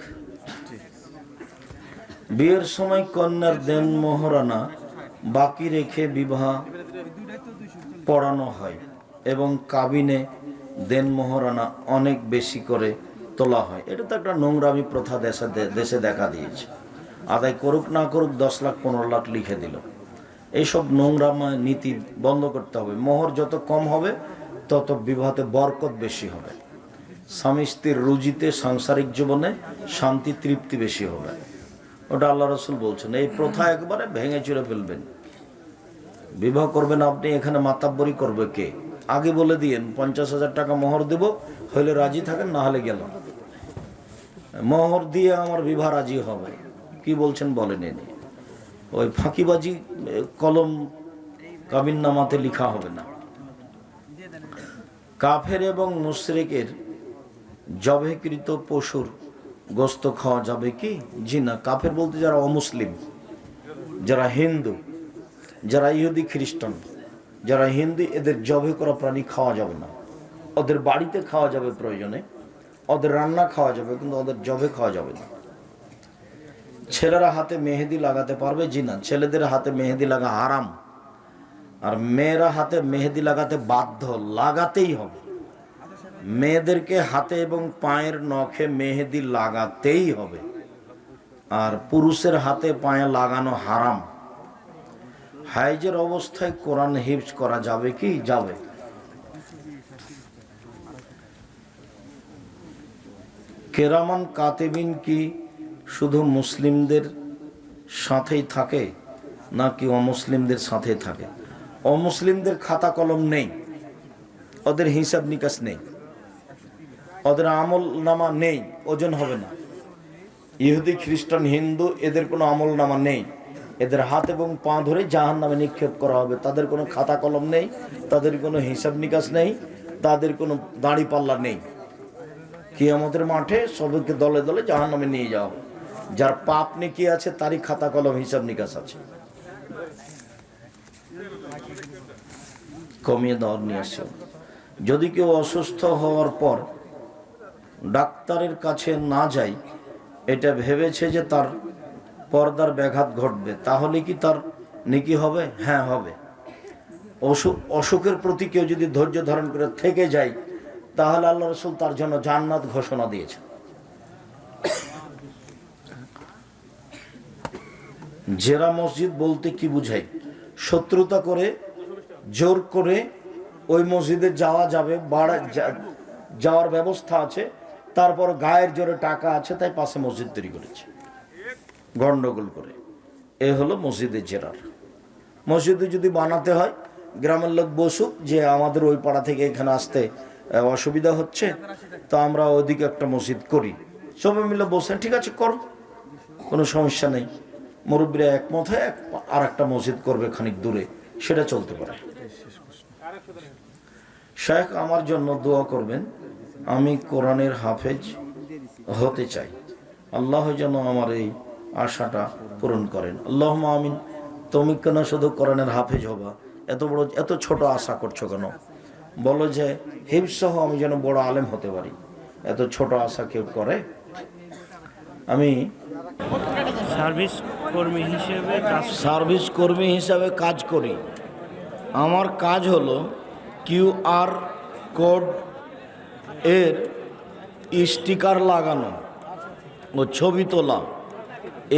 বিয়ের সময় কন্যার দেন মোহরানা বাকি রেখে বিবাহ পড়ানো হয় এবং কাবিনে দেন মোহরানা অনেক বেশি করে তোলা হয়। এটা তো একটা নোংরামি প্রথা দেশে দেখা দিয়েছে। আদায় করুক না করুক 10 লাখ 15 লাখ লিখে দিল। এইসব নোংরামা নীতি বন্ধ করতে হবে। মোহর যত কম হবে, তত বিবাহতে বরকত বেশি হবে। স্বামী স্ত্রীর রুজিতে, সাংসারিক জীবনে শান্তি তৃপ্তি বেশি হবে। ওটা আল্লাহ রসুল বলছেন। এই প্রথা একবারে ভেঙে চুরে ফেলবেন। বিবাহ করবেন আপনি, এখানে মাতাব্বরি করবে কে? আগে বলে দিয়েন 50,000 টাকা মোহর দেব, হইলে রাজি থাকেন, না হলে গেল। মোহর দিয়ে আমার বিবাহ রাজি হবে, কি বলছেন বলেন। এনে ওই ফাঁকিবাজি কলম কাবিন নামাতে লিখা হবে না। কাফের এবং মুশরিকের জবেকৃত পশুর গোস্ত খাওয়া যাবে কি? জি না। কাফের বলতে যারা অমুসলিম, যারা হিন্দু, যারা ইহুদি খ্রিস্টান, যারা হিন্দু, এদের জবে করা প্রাণী খাওয়া যাবে না। ওদের বাড়িতে খাওয়া যাবে প্রয়োজনে, ওদের রান্না খাওয়া যাবে, কিন্তু ওদের জবে খাওয়া যাবে না। ছেলেরা হাতে মেহেদি লাগাতে পারবে? জি না। ছেলেদের হাতে মেহেদি লাগা হারাম, আর মেয়েরা হাতে মেহেদি লাগাতে বাধ্য, লাগাতেই হবে। মেয়েদেরকে হাতে এবং পায়ের নখে মেহেদি লাগাতেই হবে, আর পুরুষের হাতে পায়ে লাগানো হারাম। হাইজের অবস্থায় কোরআন হিফজ করা যাবে কি? যাবে। কেরামান কাতেবিন কি শুধু মুসলিমদের সাথেই থাকে নাকি অমুসলিমদের সাথে থাকে? অমুসলিমদের খাতা কলম নেই, ওদের হিসাব নিকাশ নেই, ওদের আমল নামা নেই, ওজন হবে না। ইহুদি খ্রিস্টান হিন্দু এদের কোনো আমল নামা নেই, এদের হাত এবং পা ধরে জাহান্নামে নিক্ষেপ করা হবে। তাদের কোনো খাতা কলম নেই, তাদের কোনো হিসাব নিকাশ নেই, তাদের কোনো দাড়ি পাল্লা নেই। কিয়ামতের মাঠে সবাইকে দলে দলে জাহান্নামে নিয়ে যাওয়া হবে। যার পাপ নেকি আছে তারই খাতা কলম হিসাব নিকাশ আছে। কমিয়ে দেওয়ার নিয়ে আসছে। যদি কেউ অসুস্থ হওয়ার পর ডাক্তারের কাছে না যায়, এটা ভেবেছে যে তার পর্দার ব্যাঘাত ঘটবে, তাহলে কি তার নেকি হবে? হ্যাঁ, হবে। অসুখের প্রতি কেউ যদি ধৈর্য ধারণ করে থেকে যায়, তাহলে আল্লাহ রাসূল তার জন্য জান্নাত ঘোষণা দিয়েছেন। জেরা মসজিদ বলতে কি বুঝায়? শত্রুতা করে জোর করে ওই মসজিদে যাওয়া যাবে, যাওয়ার ব্যবস্থা আছে, তারপর গায়ের জোরে টাকা আছে তাই পাশে মসজিদ তৈরি করেছে, গন্ডগোল করে। এ হলো মসজিদের জেরার। মসজিদে যদি বানাতে হয়, গ্রামের লোক বসুক যে আমাদের ওই পাড়া থেকে এখানে আসতে অসুবিধা হচ্ছে, তো আমরা ওইদিকে একটা মসজিদ করি। সবাই মিলে বসেন, ঠিক আছে করো, কোনো সমস্যা নেই। মুরব্বীরা একমত হয়ে আর একটা মসজিদ করবে খানিক দূরে, সেটা চলতে পারে। শেখ আমার জন্য দোয়া করবেন, আমি কোরআনের হাফেজ হতে চাই। আল্লাহ যেন আমার এই আশাটা পূরণ করেন। আল্লাহুম্মা আমিন। তুমি কেন শুধু কোরআনের হাফেজ হবা? এত ছোট আশা করছো কেন? বলো যে হিফজ সহ আমি যেন বড় আলেম হতে পারি। এত ছোট আশা কেউ করে? আমি সার্ভিস কর্মী হিসেবে কাজ করি। আমার কাজ হলো QR কোড এর স্টিকার লাগানো ও ছবি তোলা।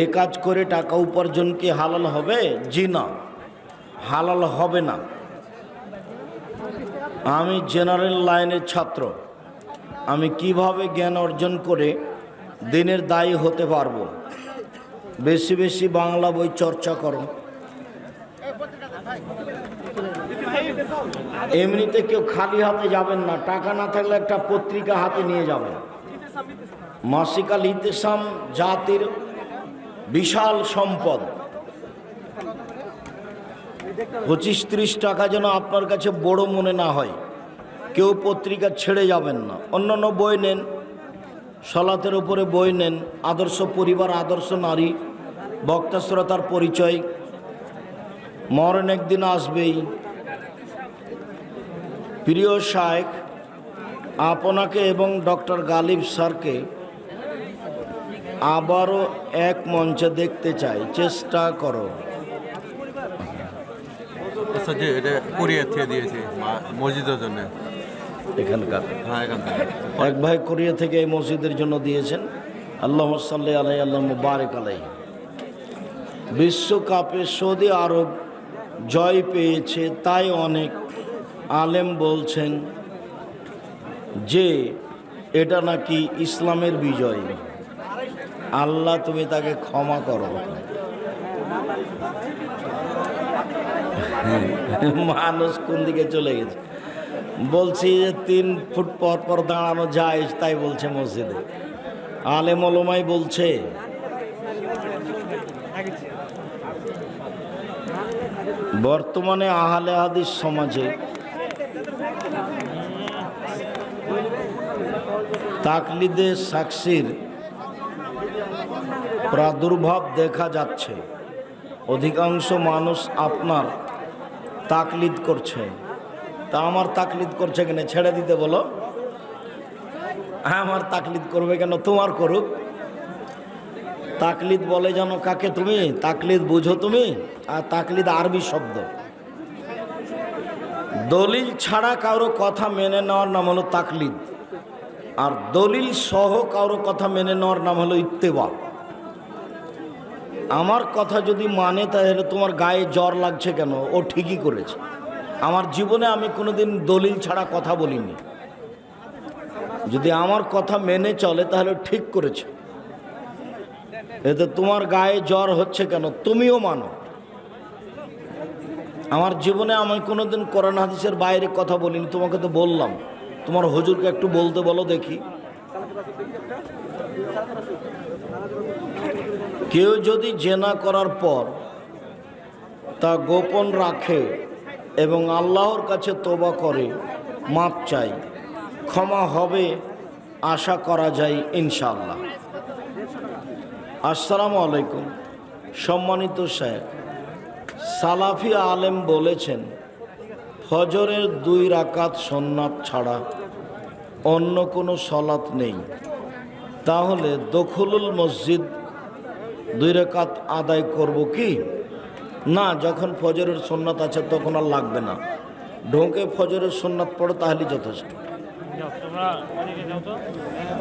এ কাজ করে টাকা উপার্জন কি হালাল হবে? জি না, হালাল হবে না। আমি জেনারেল লাইনের ছাত্র। আমি কিভাবে জ্ঞান অর্জন করে দিনের দায়ী হতে পারবো? বেশি বেশি বাংলা বই চর্চা করো। এমনিতে কেউ খালি হাতে যাবেন না, টাকা না থাকলে একটা পত্রিকা হাতে নিয়ে যাবেন। মাসিক আল ইতিসাম জাতির বিশাল সম্পদ। 25-30 টাকা যেন আপনার কাছে বড় মনে না হয়। কেউ পত্রিকা ছেড়ে যাবেন না। অন্যান্য বই নেন, সলাতের উপরে বই নেন, আদর্শ পরিবার, আদর্শ নারী, বক্তা শ্রোতার পরিচয়। মরণ একদিন আসবেই। প্রিয় শায়েখ, আপনাকে এবং ডক্টর গালিব স্যারকে আবারও এক মঞ্চে দেখতে চাই, চেষ্টা করো। আচ্ছা, যে এটা কোরিয়ার থেকে দিয়েছি মসজিদের জন্য। এখানকার হ্যাঁ, এখানকার এক ভাই কোরিয়া থেকে এই মসজিদের জন্য দিয়েছেন। আল্লাহুম্মা সাল্লি আলাইহি আল্লাহুম্মা বারিক আলাইহি। বিশ্বকাপে সৌদি আরব জয় পেয়েছে, তাই অনেক আলেম বলছেন যে এটা নাকি ইসলামের বিজয়। আল্লাহ তুমি তাকে ক্ষমা করো। মানুষ কোন দিকে চলে গেছে। বলছি যে 3 ফুট পর পর দাঁড়ানো যায়, তাই বলছে মসজিদে। আলেম ওলামাই বলছে। বর্তমানে আহলে হাদিস সমাজে তাকলিদে সাকসির প্রাদুর্ভাব দেখা যাচ্ছে। অধিকাংশ মানুষ আপনার তাকলিদ করছে। তা আমার তাকলিদ করছে কেন? ছেড়ে দিতে বলো। আমার তাকলিদ করবে কেন? তোমার করুক। তাকলিদ বলে জানো কাকে তুমি? তাকলিদ বুঝো তুমি? আর তাকলিদ আরবি শব্দ। দলিল ছাড়া কারো কথা মেনে নেওয়ার নাম হলো তাকলিদ, আর দলিল সহ কারো কথা মেনে নেওয়ার নাম হলো ইত্তেবা। আমার কথা যদি মানে তাহলে তোমার গায়ে জ্বর লাগছে কেন? ও ঠিকই করেছে। আমার জীবনে আমি কোনোদিন দলিল ছাড়া কথা বলিনি। যদি আমার কথা মেনে চলে তাহলে ঠিক করেছে। এতে তোমার গায়ে জ্বর হচ্ছে কেন? তুমিও মানো। আমার জীবনে আমি কোনোদিন কোরআন হাদিসের বাইরে কথা বলিনি। তোমাকে তো বললাম, তোমার হুজুরকে একটু বলতে বলো দেখি। কেউ যদি জেনা করার পর তা গোপন রাখে এবং আল্লাহর কাছে তওবা করে, মাপ চাই, ক্ষমা হবে আশা করা যায় ইনশাআল্লাহ। আসসালামু আলাইকুম। সম্মানিত সাহেব, সালাফি আলেম বলেছেন ফজরের 2 রাকাত সুন্নাত ছাড়া অন্য কোনো সলাত নেই। তাহলে দখলুল মসজিদ 2 রাকাত আদায় করব কি? না, যখন ফজরের সুন্নাত আছে তখন আর লাগবে না। ঢোকে ফজরের সুন্নাত পড়ো তাহলেই যথেষ্ট।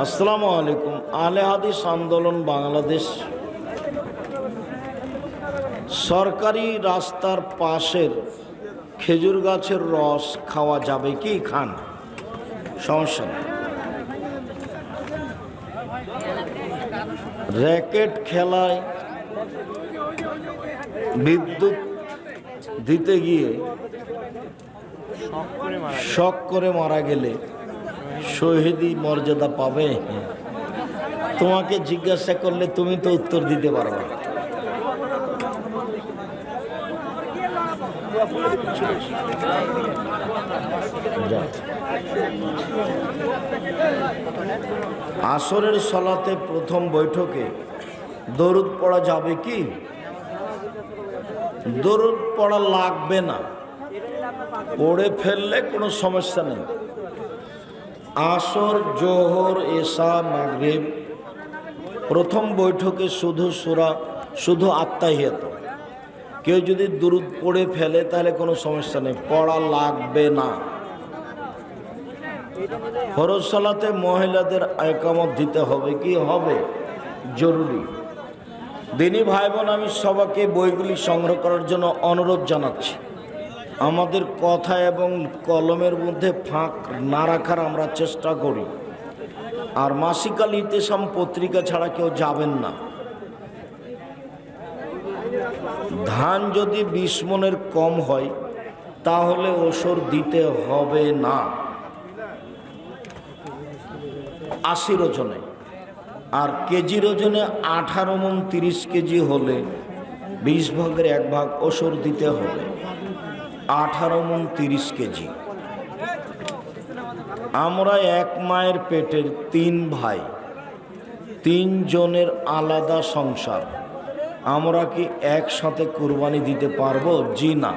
আসসালামু আলাইকুম। আহলে হাদিস আন্দোলন বাংলাদেশ সরকারি রাস্তার পাশের খেজুর গাছের রস খাওয়া যাবে কি? খান, সমস্যা নেই। র্যাকেট খেলায় বিদ্যুৎ দিতে গিয়ে শক করে মারা গেলে শহীদি মর্যাদা পাবে? তোমাকে জিজ্ঞাসা করলে তুমি তো উত্তর দিতে পারবে। আসরের সলাতে প্রথম বৈঠকে দরুদ পড়া যাবে কি? দরুদ পড়া লাগবে না, পড়ে ফেললে কোনো সমস্যা নেই। আসর, জোহর, এশা, মাগরিব প্রথম বৈঠকে শুধু আত্তাহিয়াত। কেউ যদি দুরুদ পড়ে ফেলে তাহলে কোনো সমস্যা নেই, পড়া লাগবে না। ফরজ সালাতে মহিলাদের ইকামত দিতে হবে কি? হবে, জরুরি। দিনী ভাই বোন, আমি সবাইকে বইগুলি সংগ্রহ করার জন্য অনুরোধ জানাচ্ছি। আমাদের কথা এবং কলমের মধ্যে ফাঁক না রাখার আমরা চেষ্টা করি। আর মাসিক আল ইতেসাম পত্রিকা ছাড়া কেউ যাবেন না। ধান যদি 20 মণের কম হয় তাহলে ওসর দিতে হবে না 80 ওজনে। আর কেজির ওজনে 18 মণ 30 কেজি হলে 20 ভাগের 1 ভাগ ওসর দিতে হবে। 18 মণ 30 কেজি। আমরা এক মায়ের পেটের 3 ভাই, 3 জনের আলাদা সংসার। আমরা কি একসাথে কুরবানি দিতে পারবো? জি না,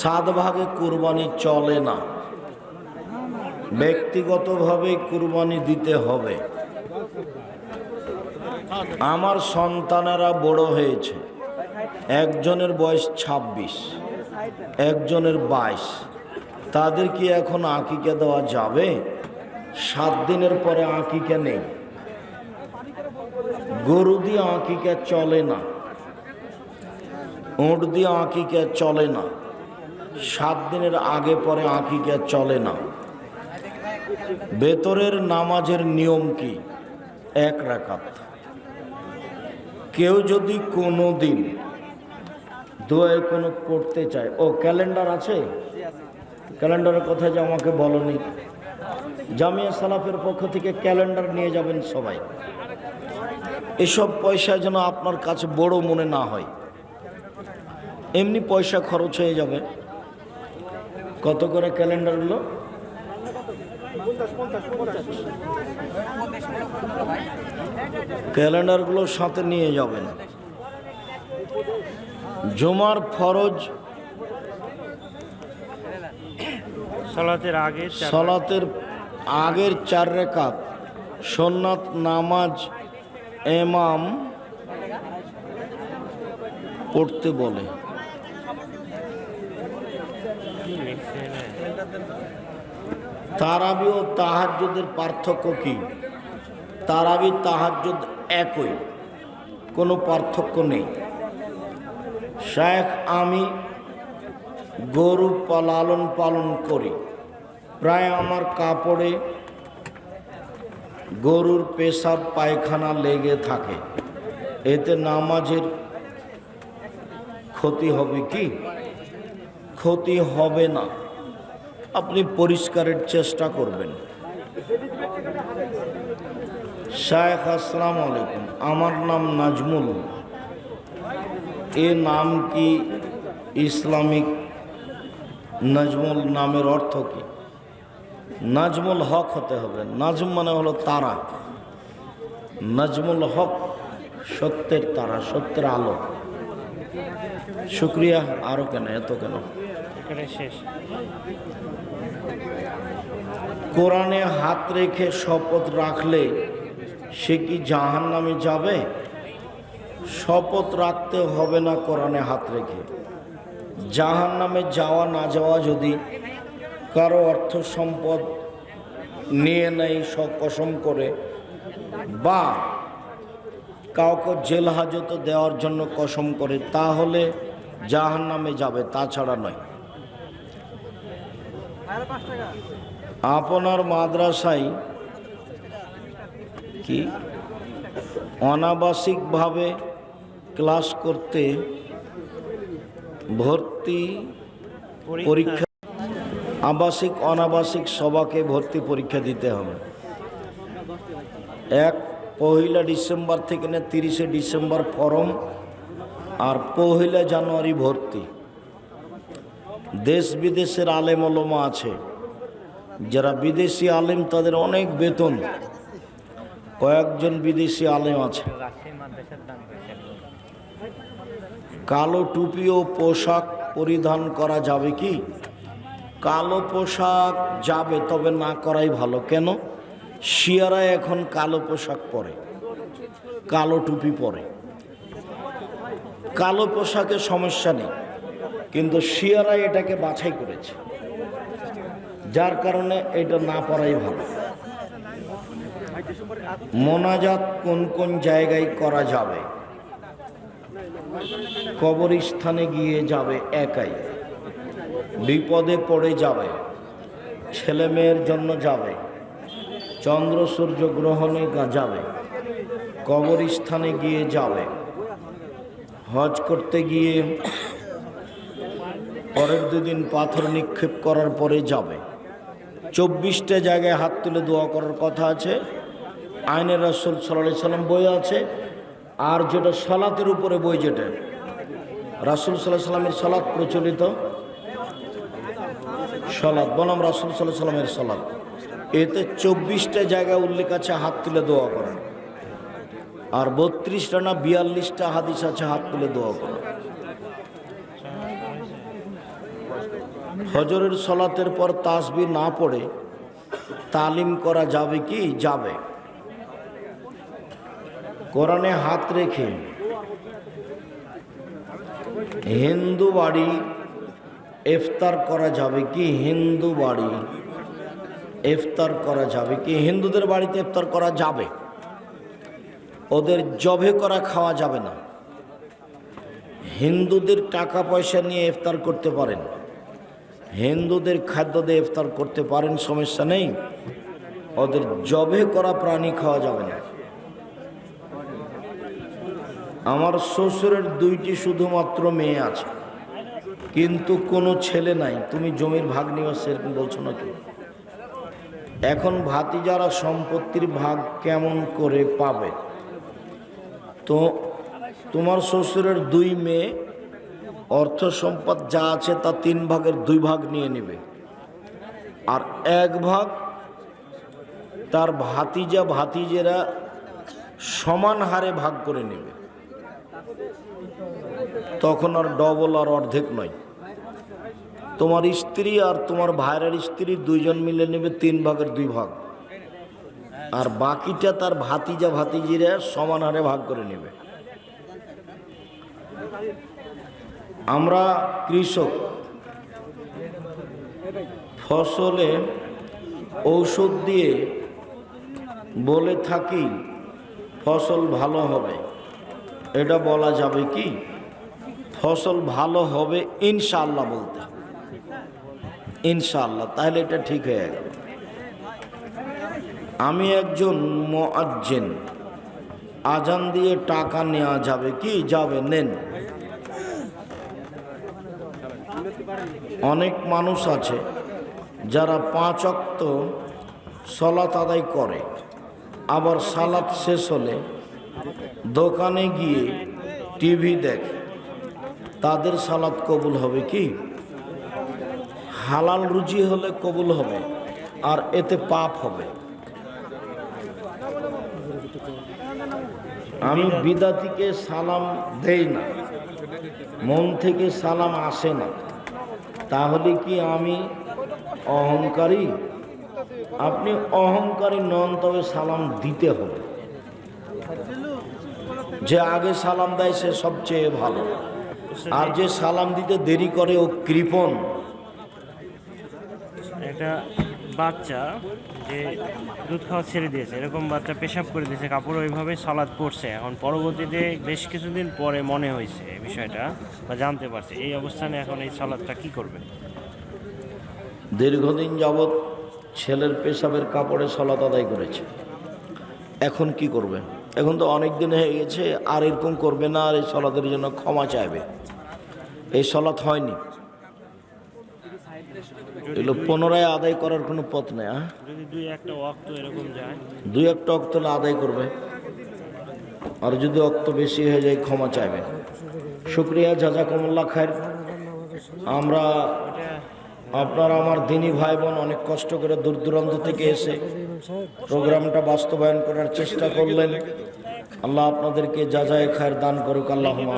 7 ভাগে কুরবানি চলে না, ব্যক্তিগতভাবে কুরবানি দিতে হবে। আমার সন্তানেরা বড় হয়েছে, একজনের বয়স 26, একজনের 22। তাদের কি এখন আকিকা দেওয়া যাবে? 7 দিনের পরে আকিকা নেই। গরু দিয়ে আকিকা চলে না, উট দিয়ে আকিকা চলে না, 7 দিনের আগে পরে আকিকা চলে না। বেতরের নামাজের নিয়ম কি? 1 রাকাত। কেউ যদি কোনো দিন দোয়ায় কোনো পড়তে চায়, ও ক্যালেন্ডার আছে, ক্যালেন্ডারের কথা যে আমাকে বলনি। জামিয়া সালাফের পক্ষ থেকে ক্যালেন্ডার নিয়ে যাবেন সবাই। এসব পয়সা যেন আপনার কাছে বড় মনে না হয়, এমনি পয়সা খরচ হয়ে যাবে। কত করে ক্যালেন্ডারগুলো? ক্যালেন্ডারগুলো সাথে নিয়ে যাবেন। জুমার ফরজ সালাতের আগের 4 রাকাত সুন্নাত নামাজ ইমাম পড়তে বলে। তারাবি ও তাহাজ্জুদের পার্থক্য কি? তারাবি তাহাজ্জুদ একই, কোনো পার্থক্য নেই। শেখ আমি গরু লালন পালন করি, প্রায় আমার কাপড়ে গরুর পেশাব পায়খানা লেগে থাকে, এতে নামাজের ক্ষতি হবে কি? ক্ষতি হবে না, আপনি পরিষ্কারের চেষ্টা করবেন। শেখ আসসালামু আলাইকুম, আমার নাম নাজমুল। এ নাম কি ইসলামিক? নাজমুল নামের অর্থ কি? নাজমুল হক হতে হবে। নাজম মানে হলো তারা, নাজমুল হক সত্যের তারা, সত্যের আলো। শুক্রিয়া। আরো কেন, এত কেন? কোরআনে হাত রেখে শপথ রাখলে সে কি জাহান্নামে যাবে? শপথ রাখতে হবে না কোরআনে হাত রেখে। জাহান্নামে যাওয়া না যাওয়া যদি কারো অর্থ সম্পদ নিয়ে নেয় কসম করে, বা কাউকে জেল হাজতে দেওয়ার জন্য কসম করে, তাহলে জাহান্নামে যাবে, তাছাড়া নয়। আপনার মাদ্রাসায় কি অনাবাসিকভাবে ক্লাস করতে ভর্তি পরীক্ষা, আবাসিক অনাবাসিক সবাকে ভর্তি পরীক্ষা দিতে হবে। 1 ডিসেম্বর থেকে 30 ডিসেম্বর ফরম, আর 1 জানুয়ারি ভর্তি। দেশ বিদেশের আলেম ওলামা আছে, যারা বিদেশি আলেম তাদের অনেক বেতন। কয়েকজন বিদেশি আলেম আছে। কালো টুপি ও পোশাক পরিধান করা যাবে কি? কালো পোশাক যাবে, তবে না করাই ভালো। কেন? শিয়ারা এখন কালো পোশাক পরে, কালো টুপি পরে। কালো পোশাকে সমস্যা নেই, কিন্তু শিয়ারা এটাকে বাছাই করেছে, যার কারণে এটা না পরাই ভালো। মোনাজাত কোন কোন জায়গায় করা যাবে? কবরস্থানে গিয়ে যাবে একাই, বিপদে পড়ে যাবে, ছেলে মেয়ের জন্য যাবে, চন্দ্র সূর্য গ্রহণে যাবে, কবরস্থানে গিয়ে যাবে, হজ করতে গিয়ে পরের 2 দিন পাথর নিক্ষেপ করার পরে যাবে। 24টা জায়গায় হাত তুলে দোয়া করার কথা আছে। আইনে রাসূল সাল্লাল্লাহু আলাইহি সাল্লাম বই আছে, আর যেটা সালাতের উপরে বই, যেটা রাসূল সাল্লাল্লাহু আলাইহি সাল্লামের সালাত প্রচলিত, সালাত বনাম রাসূল সাল্লাল্লাহু আলাইহি সাল্লামের সালাত, এতে 24টা জায়গায় উল্লেখ আছে হাত তুলে দোয়া করা, আর 32টা না 42টা হাদিস আছে হাত তুলে দোয়া করা। ফজরের সালাতের পর তাসবিহ না পড়ে তালিম করা যাবে কি? যাবে। কোরআনে হাত রেখে হিন্দু বাড়ি ইফতার করা যাবে কি? হিন্দু বাড়ি ইফতার করা যাবে কি? হিন্দুদের বাড়িতে ইফতার করা যাবে, ওদের জবে করা খাওয়া যাবে না। হিন্দুদের টাকা পয়সা নিয়ে ইফতার করতে পারেন, হিন্দুদের খাদ্য দিয়ে ইফতার করতে পারেন, সমস্যা নেই। ওদের জবে করা প্রাণী খাওয়া যাবে না। আমার শ্বশুরের 2টি শুধুমাত্র মেয়ে আছে, কিন্তু কোনো ছেলে নাই, তুমি জমির ভাগ নিবা সেরকম বলছো নাকি? এখন ভাতিজারা সম্পত্তির ভাগ কেমন করে পাবে? তো তোমার শ্বশুরের 2 মেয়ে অর্থ সম্পদ যা আছে তা 3 ভাগের 2 ভাগ নিয়ে নেবে, আর 1 ভাগ তার ভাতিজা ভাতিজেরা সমান হারে ভাগ করে নেবে। তখন আর ডবল আর অর্ধেক নয়, তোমার স্ত্রী আর তোমার ভাইয়ের স্ত্রী 2 জন মিলে নেবে 3 ভাগের 2 ভাগ, আর বাকিটা তার ভাতিজা ভাতিজিরা সমান হারে ভাগ করে নেবে। আমরা কৃষক, ফসলে ঔষধ দিয়ে বলে থাকি ফসল ভালো হবে, এটা বলা যাবে কি? ফসল ভালো হবে ইনশাআল্লাহ বলতে, ইনশাআল্লাহ, তাহলে এটা ঠিক হয়ে গেল। আমি একজন মুয়াজ্জিন, আজান দিয়ে টাকা নেওয়া যাবে কি? যাবে, নেন। অনেক মানুষ আছে যারা 5 ওয়াক্ত সালাত আদায় করে, আবার সালাত শেষ হলে দোকানে গিয়ে টিভি দেখে, তাদের সালাত কবুল হবে কি? হালাল রুজি হলে কবুল হবে, আর এতে পাপ হবে। আমি বিদাতিকে সালাম দেই না, মন থেকে সালাম আসে না, তাহলে কি আমি অহংকারী? আপনি অহংকারী নন, তবে সালাম দিতে হবে। যে আগে সালাম দেয় সে সবচেয়ে ভালো, আর যে সালাম দিতে দেরি করে ও কৃপণ। একটা বাচ্চা যে দুধ খাওয়া ছেড়ে দিয়েছে, এরকম বাচ্চা পেশাব করে দিয়েছে, কাপড় ওইভাবে সালাদ পড়ছে, এখন পরবর্তীতে বেশ কিছুদিন পরে মনে হয়েছে এই বিষয়টা বা জানতে পারছে, এই অবস্থানে এখন এই সালাদটা কি করবে? দীর্ঘদিন যাবৎ ছেলের পেশাবের কাপড়ে সালাত আদায় করেছে, এখন কি করবে? এখন তো অনেক দিন হয়ে গেছে, আর এরকম করবে না, আর এই সালাতের জন্য ক্ষমা চাইবে। এই সালাত হয়নি, এগুলো পুনরায় আদায় করার কোনো পথ নেই। যদি 2-1টা ওয়াক্ত এরকম যায়, 2-1টা ওয়াক্ত হলে আদায় করবে, আর যদি ওয়াক্ত বেশি হয়ে যায় ক্ষমা চাইবে। শুক্রিয়া, জাযাকুমুল্লাহ খায়ের। আমরা আপনারা আমার দিনী ভাই বোন অনেক কষ্ট করে দূর দূরান্ত থেকে এসে প্রোগ্রামটা বাস্তবায়ন করার চেষ্টা করলেন। আল্লাহ আপনাদেরকে জাযায়ে খায়ের দান করুক। আল্লাহুম্মা